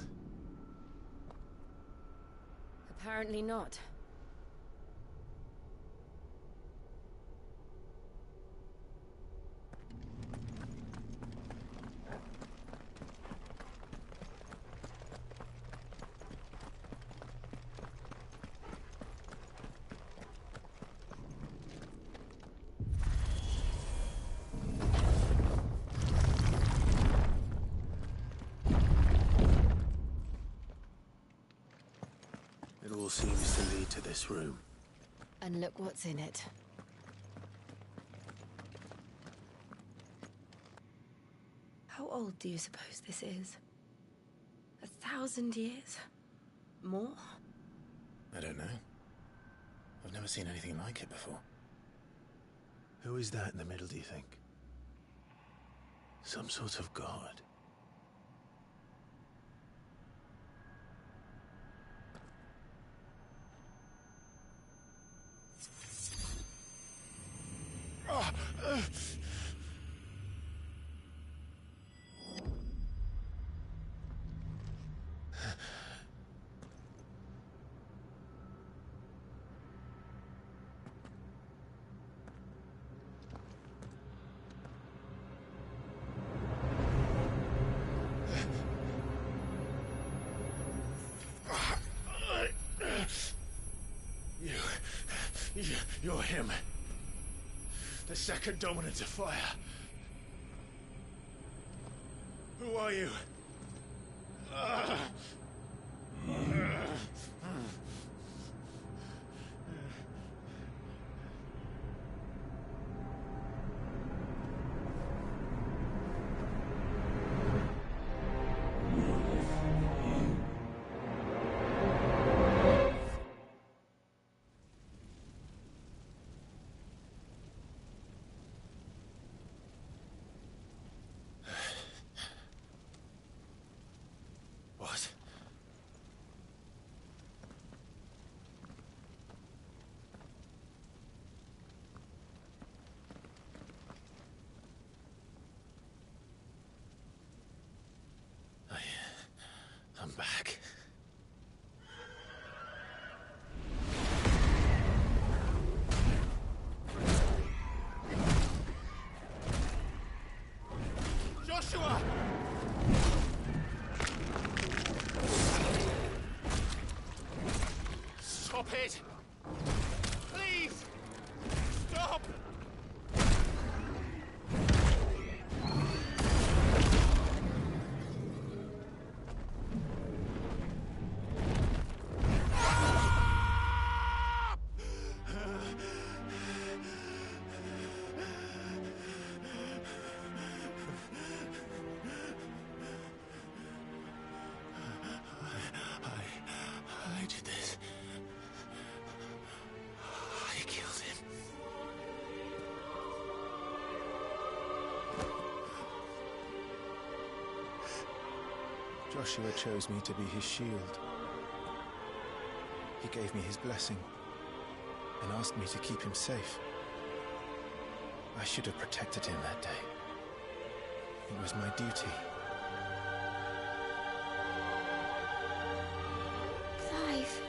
Apparently not. It all seems to lead to this room. And look what's in it. How old do you suppose this is? 1,000 years? More? I don't know. I've never seen anything like it before. Who is that in the middle, do you think? Some sort of god? You're him. The second dominant of fire. Who are you? What? I'm back. Joshua! Stop it! Please! Stop! I did this. I killed him. Joshua chose me to be his shield. He gave me his blessing and asked me to keep him safe. I should have protected him that day. It was my duty. Clive.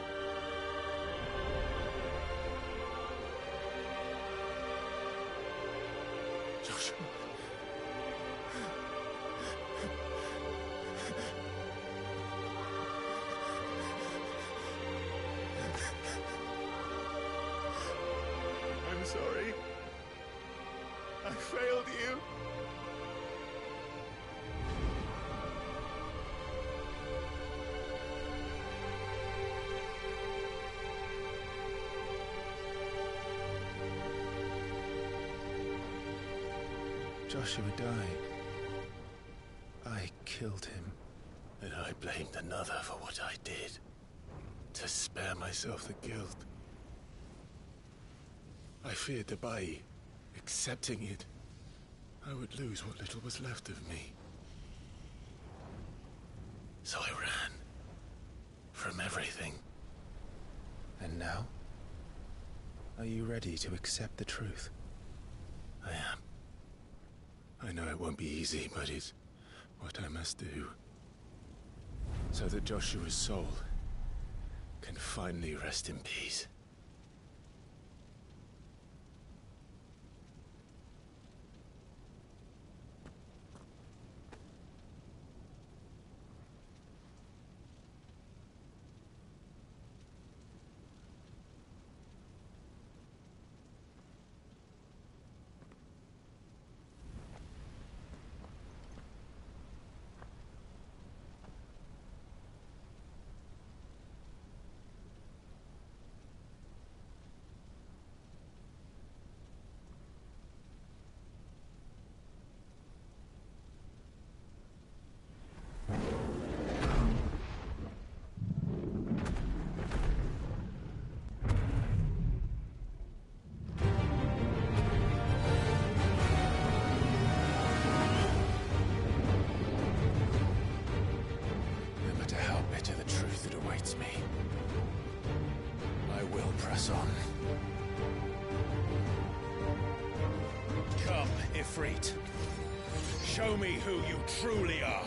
Joshua. failed you. Joshua died. I killed him. And I blamed another for what I did. To spare myself the guilt. I feared that by accepting it, I would lose what little was left of me. So I ran. From everything. And now? Are you ready to accept the truth? I am. I know it won't be easy, but it's what I must do. So that Joshua's soul can finally rest in peace. Ifrit. Show me who you truly are.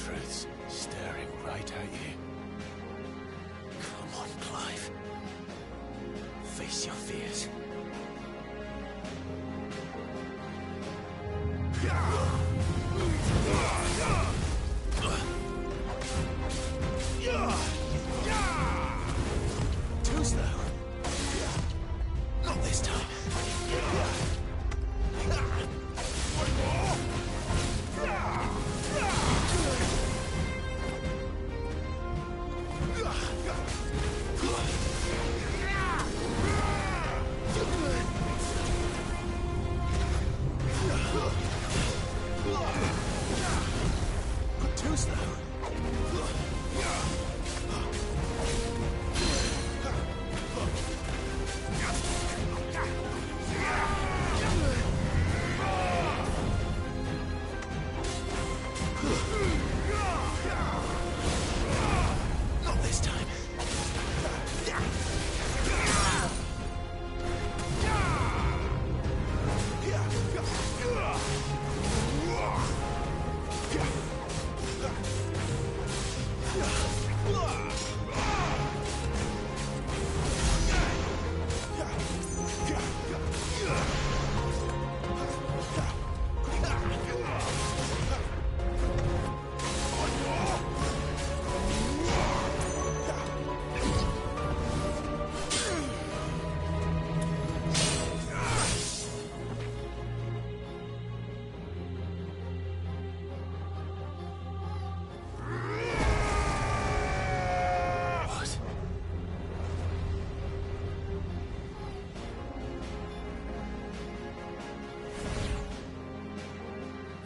truths staring right at you. Come on, Clive. Face your fears. Too slow. Not this time. Too slow. Not this time.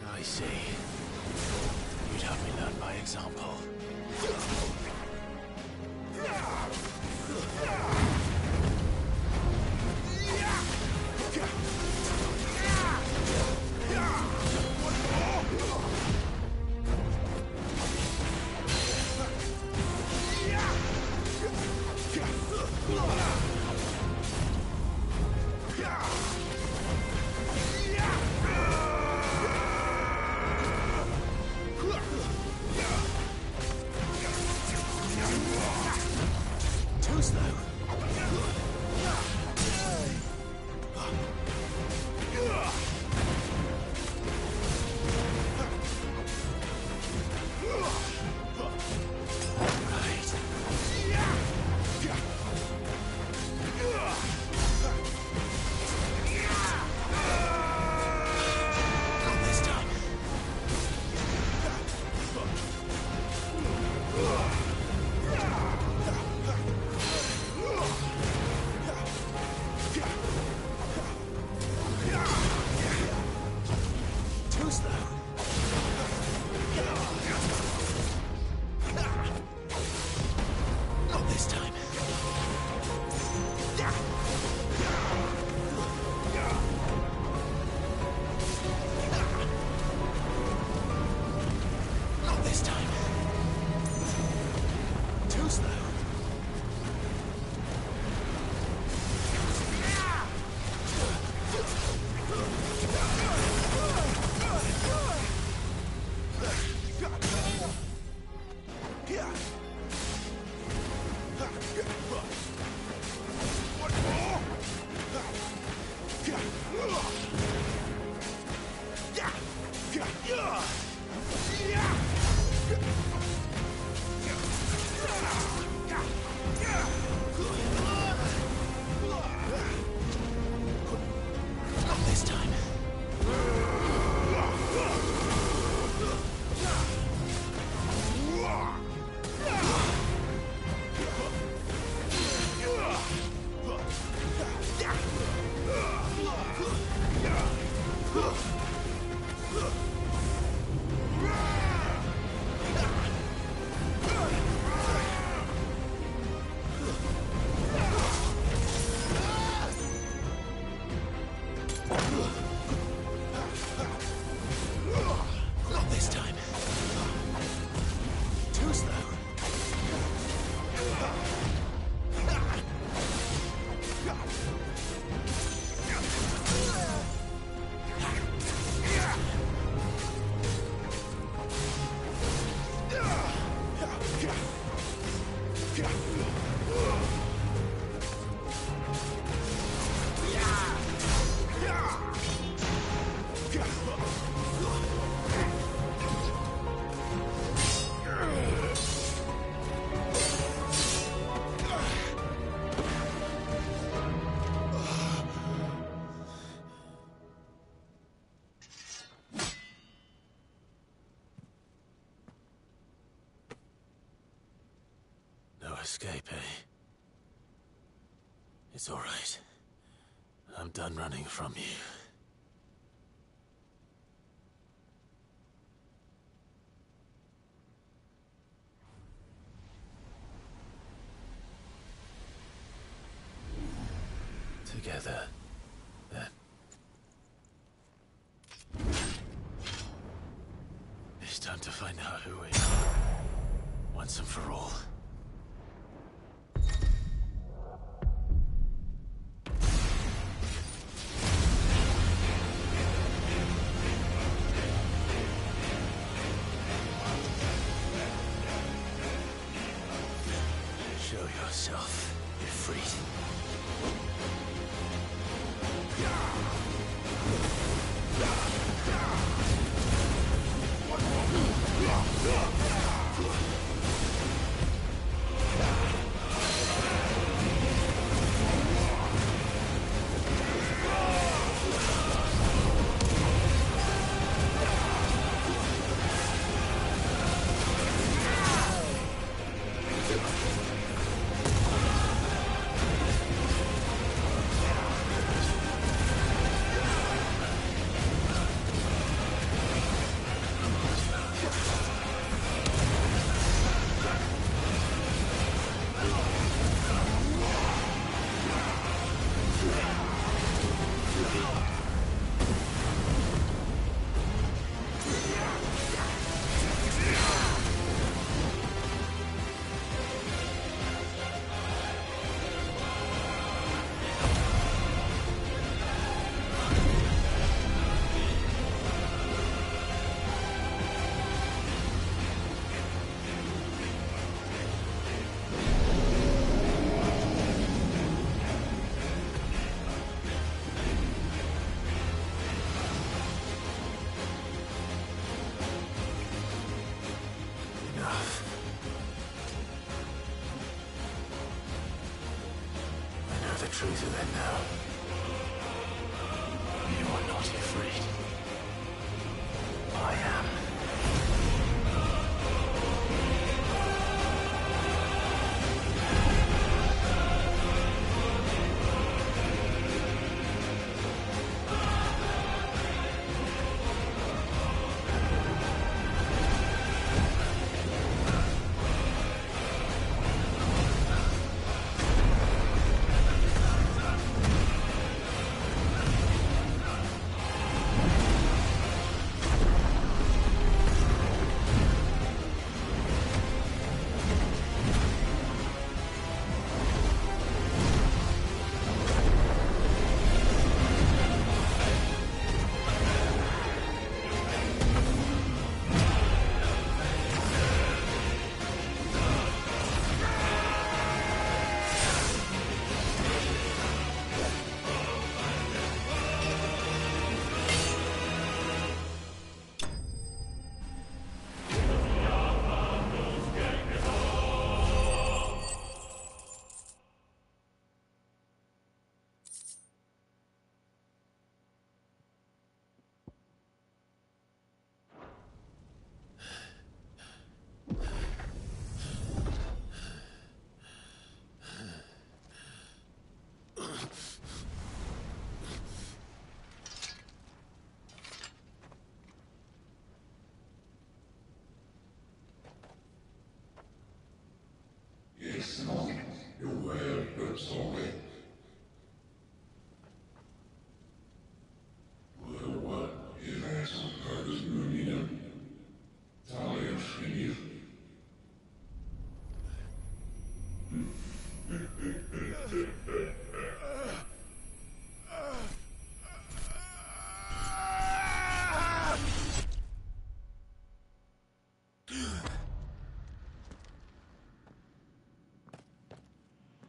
I see. You'd have me learn by example. Too slow. Not this time. Too slow. Not this time. Not this time. Too slow. Not this time. Ugh. escape, eh? It's all right. I'm done running from you. Together, then. It's time to find out who we are, once and for all. Show yourself, Ifrit. The truth of it now. You are not afraid. I am.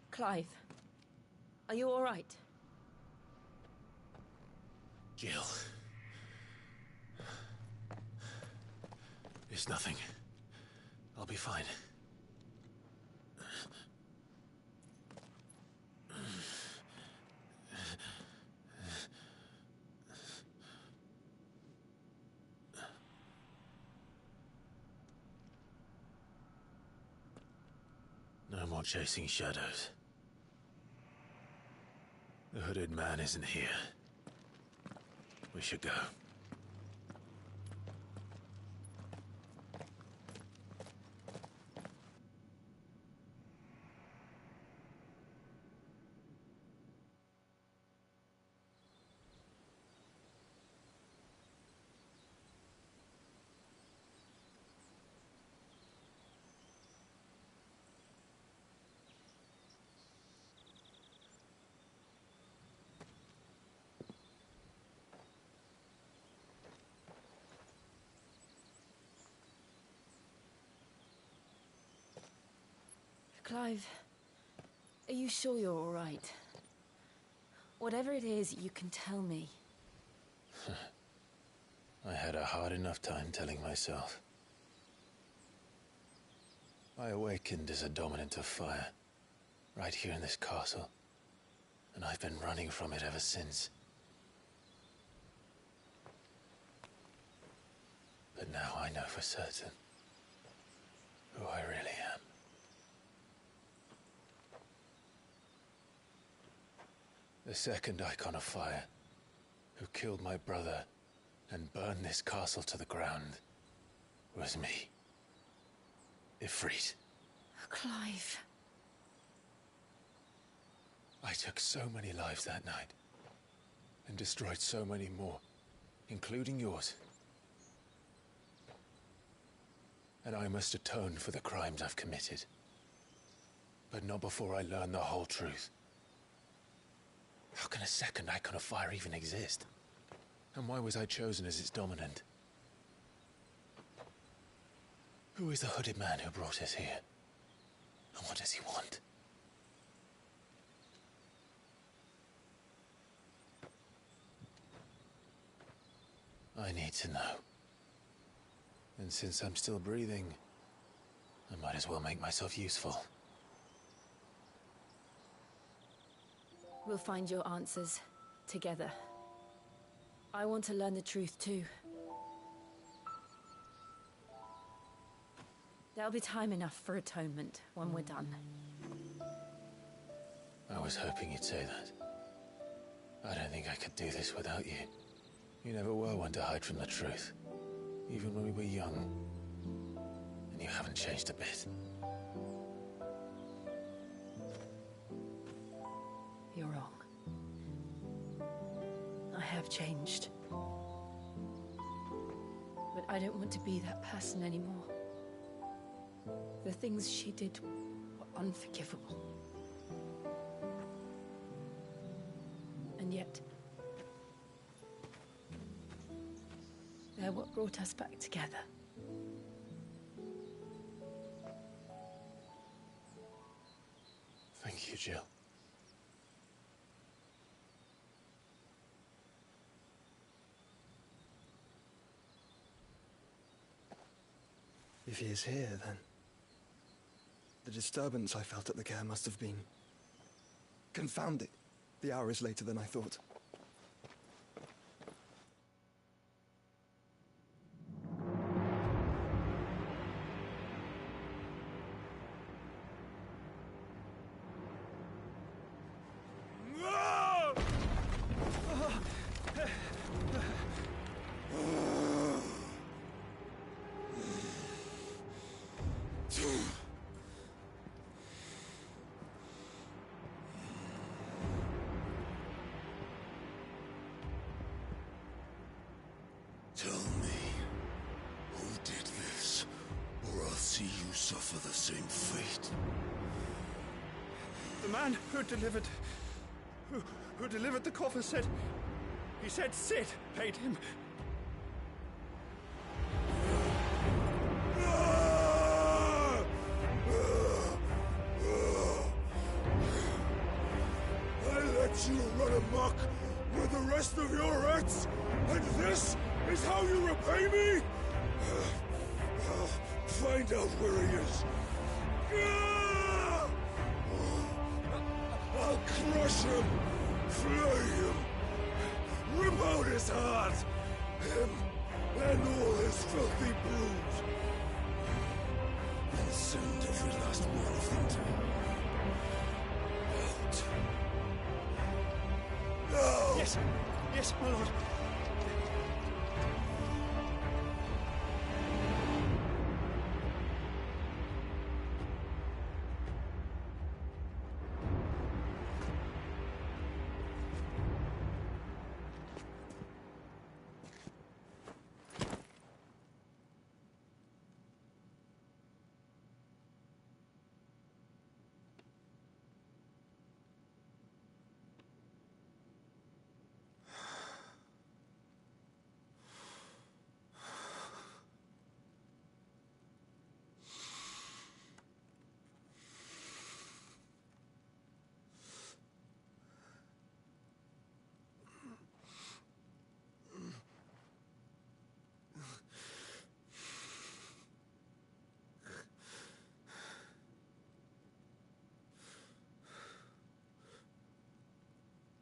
Clive, are you all right? Jill. It's nothing. I'll be fine. No more more chasing shadows. The hooded man isn't here. We should go. Clive, are you sure you're all right? Whatever it is, you can tell me. I had a hard enough time telling myself. I awakened as a dominant of fire, right here in this castle, and I've been running from it ever since. But now I know for certain who I really am. The second Icon of Fire, who killed my brother and burned this castle to the ground, was me. Ifrit. Clive. I took so many lives that night, and destroyed so many more, including yours. And I must atone for the crimes I've committed. But not before I learn the whole truth. How can a second Icon of Fire even exist? And why was I chosen as its dominant? Who is the hooded man who brought us here? And what does he want? I need to know. And since I'm still breathing, I might as well make myself useful. We'll find your answers together. I want to learn the truth too. There'll be time enough for atonement when we're done. I was hoping you'd say that. I don't think I could do this without you. You never were one to hide from the truth, even when we were young. And you haven't changed a bit. You're wrong. I have changed. But I don't want to be that person anymore. The things she did were unforgivable. And yet, they're what brought us back together. Thank you, Jill. If he is here, then the disturbance I felt at the care must have been confounded. The hour is later than I thought. Tell me, who did this, or I'll see you suffer the same fate. The man who delivered the coffer said... He said Sid paid him. I let you run amok with the rest of your rats, and this is how you repay me? I'll find out where he is. I'll crush him, flay him, rip out his heart, him and all his filthy brood, and send every last one of them to hell. Yes. Yes, my lord.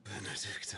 Benedicto.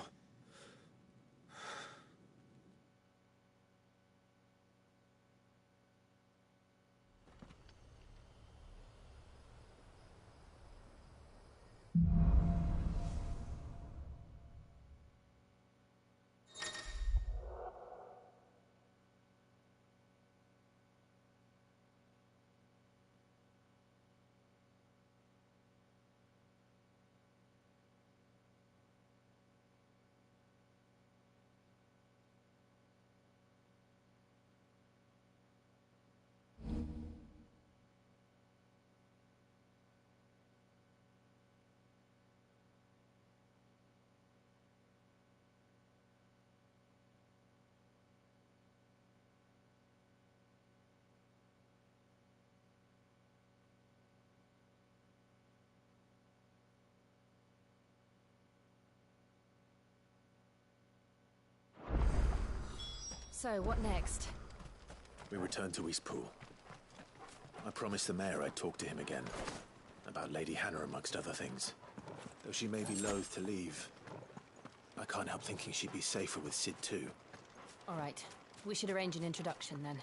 So, what next? We return to Eastpool. I promised the mayor I'd talk to him again. About Lady Hannah, amongst other things. Though she may be loath to leave, I can't help thinking she'd be safer with Cid too. All right. We should arrange an introduction then.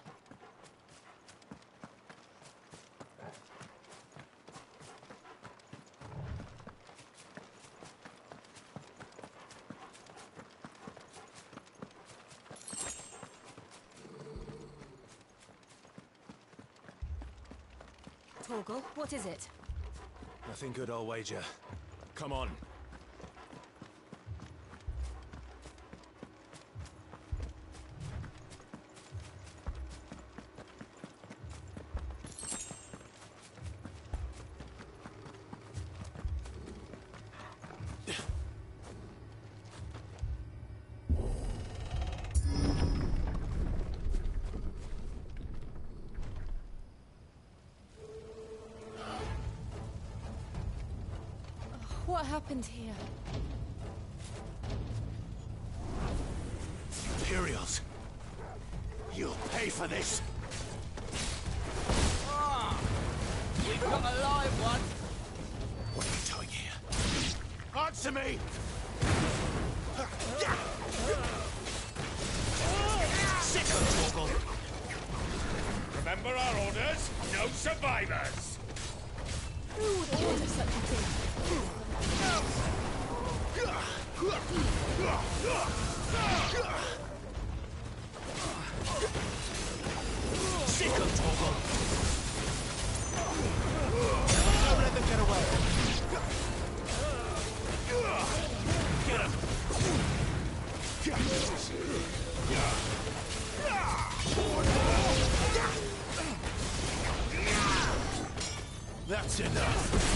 Torgal, what is it? Nothing good, I'll wager. Come on. What happened here? Imperials! You'll pay for this! We've got a live one! What are you doing here? Answer me! Sick of Torgal! Remember our orders? No survivors! Who would order such a thing? Sick of Torgal! Don't let them get away! Get him! That's enough!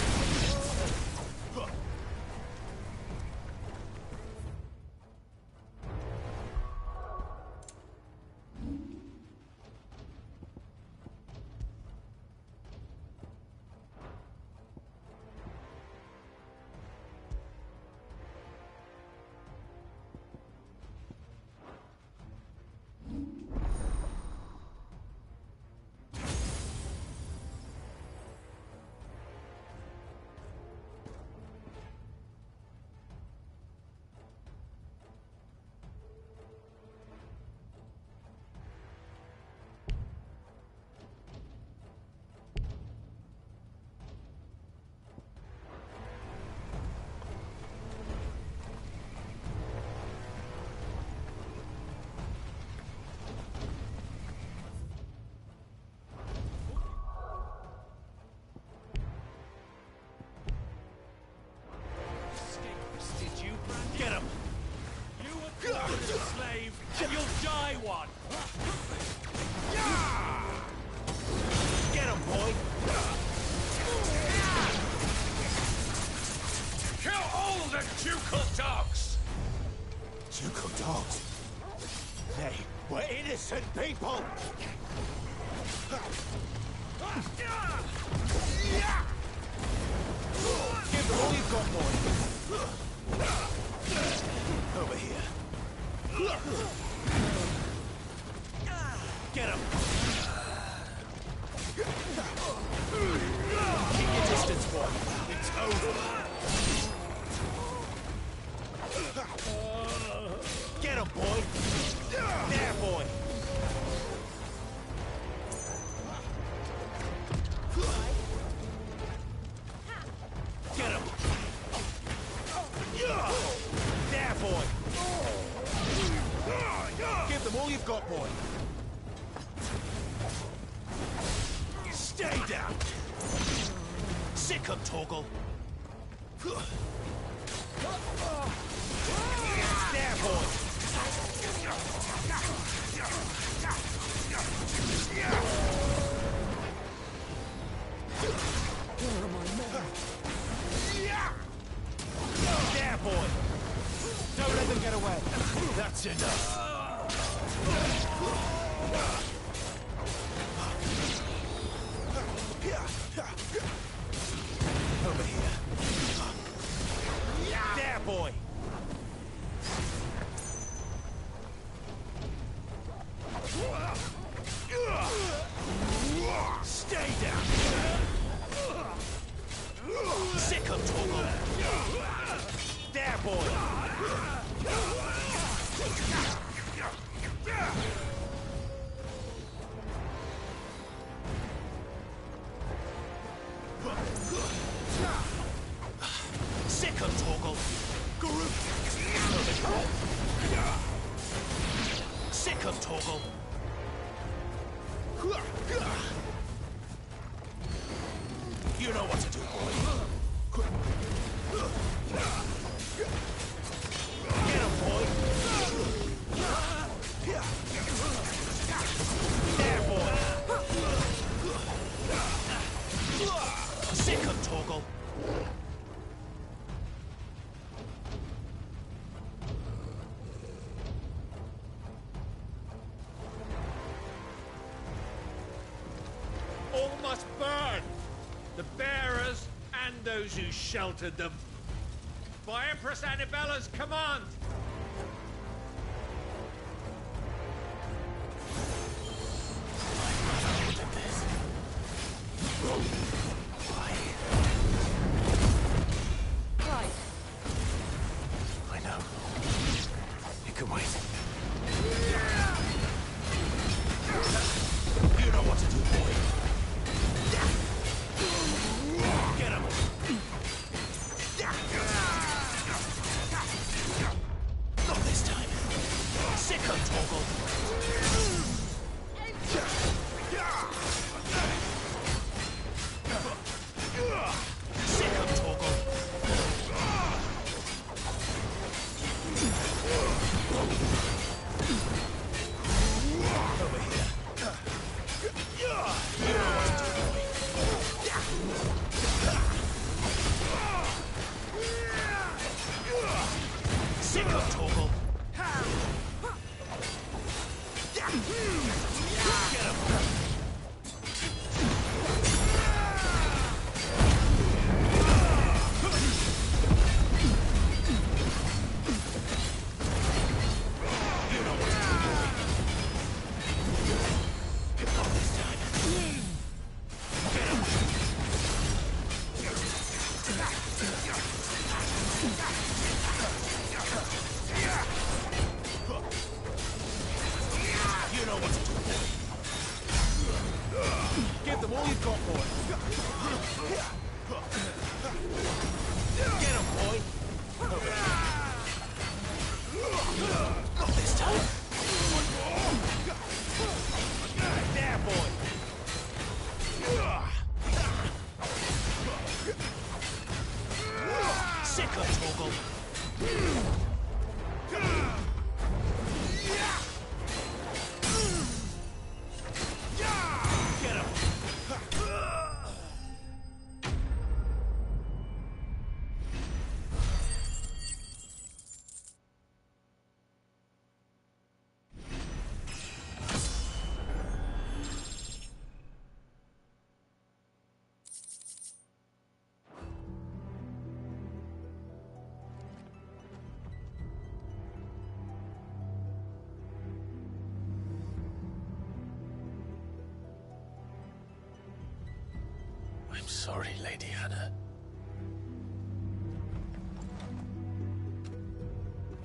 people! Give them all you've got, boy. Over here. Get him! Keep your distance, boy. It's over. Get him, boy! There, boy! Get him! There, boy! Give them all you've got, boy! Stay down! Sick him, Torgal! There, boy! Where are my men? There, boy! Don't let them get away! That's enough! Over here. There, boy! Stay down! Sick him, Torgal! There, boy! Sick him, Torgal! Sick him, Torgal! You know what to do, boy. Get him, boy. There, boy. Sick him, Torgal. All must burn! The bearers and those who sheltered them. By Empress Annibella's command! Right. I know. You can wait. You know what to do, boy. Get him! Not this time. Sick him, Torgal. Sick him, Torgal. Over here. You know what to do, boy. Sick him, Torgal. Get him. You know what to do, boy. Not this time. Get him. You know what to do, boy. Give them all you've got, boy. Get him, boy. Not this time. There, boy. Sick of Torgal. Get him. sorry, Lady Hannah.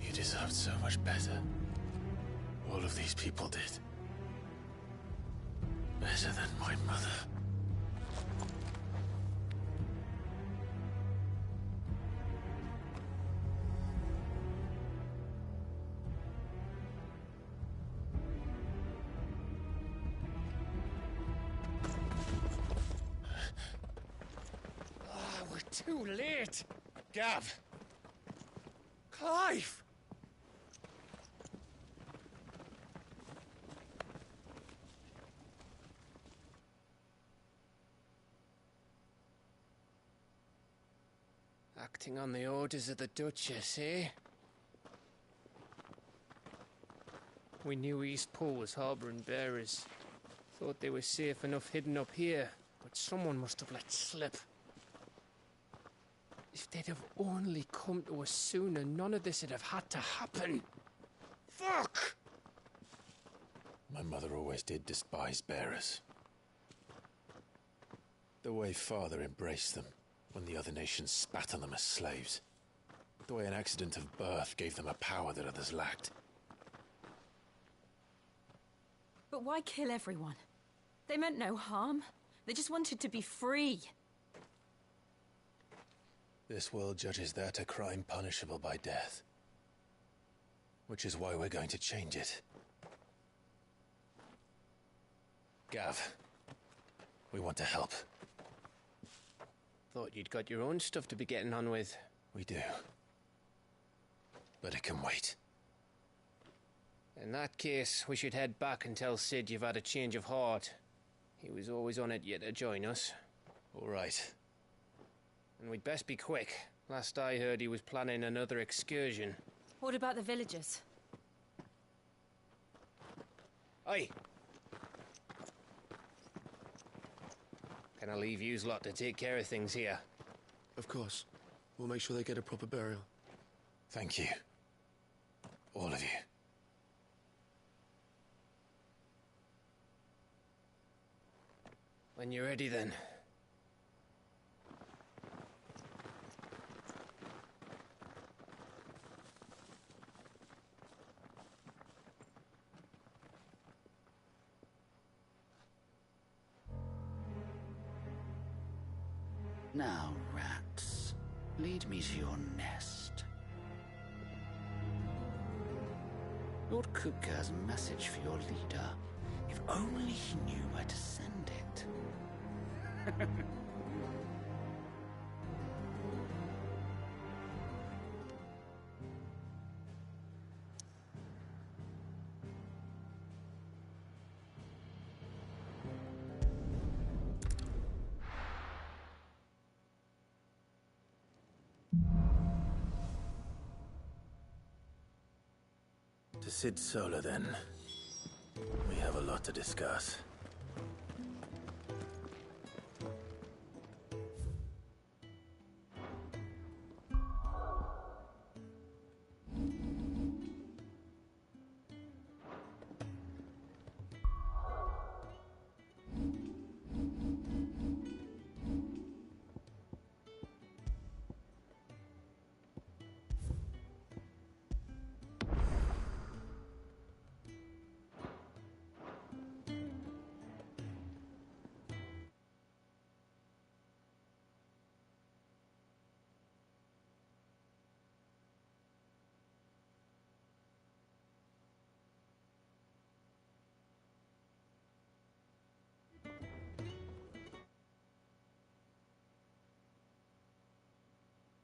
You deserved so much better. All of these people did. Better than my mother. We're too late. Gav. Clive. Acting on the orders of the Duchess, eh? We knew Eastpool was harbouring bearers. Thought they were safe enough hidden up here, but someone must have let slip. If they'd have only come to us sooner, none of this would have had to happen. Fuck! My mother always did despise bearers. The way Father embraced them when the other nations spat on them as slaves. The way an accident of birth gave them a power that others lacked. But why kill everyone? They meant no harm. They just wanted to be free. This world judges that a crime punishable by death. Which is why we're going to change it. Gav, we want to help. Thought you'd got your own stuff to be getting on with. We do. But it can wait. In that case, we should head back and tell Sid you've had a change of heart. He was always on it yet to join us. All right. And we'd best be quick. Last I heard, he was planning another excursion. What about the villagers? Aye. Can I leave yous lot to take care of things here? Of course. We'll make sure they get a proper burial. Thank you. All of you. When you're ready, then. Now, rats, lead me to your nest. Lord Kupka has a message for your leader. If only he knew where to send it. To Sid Solar, then. We have a lot to discuss.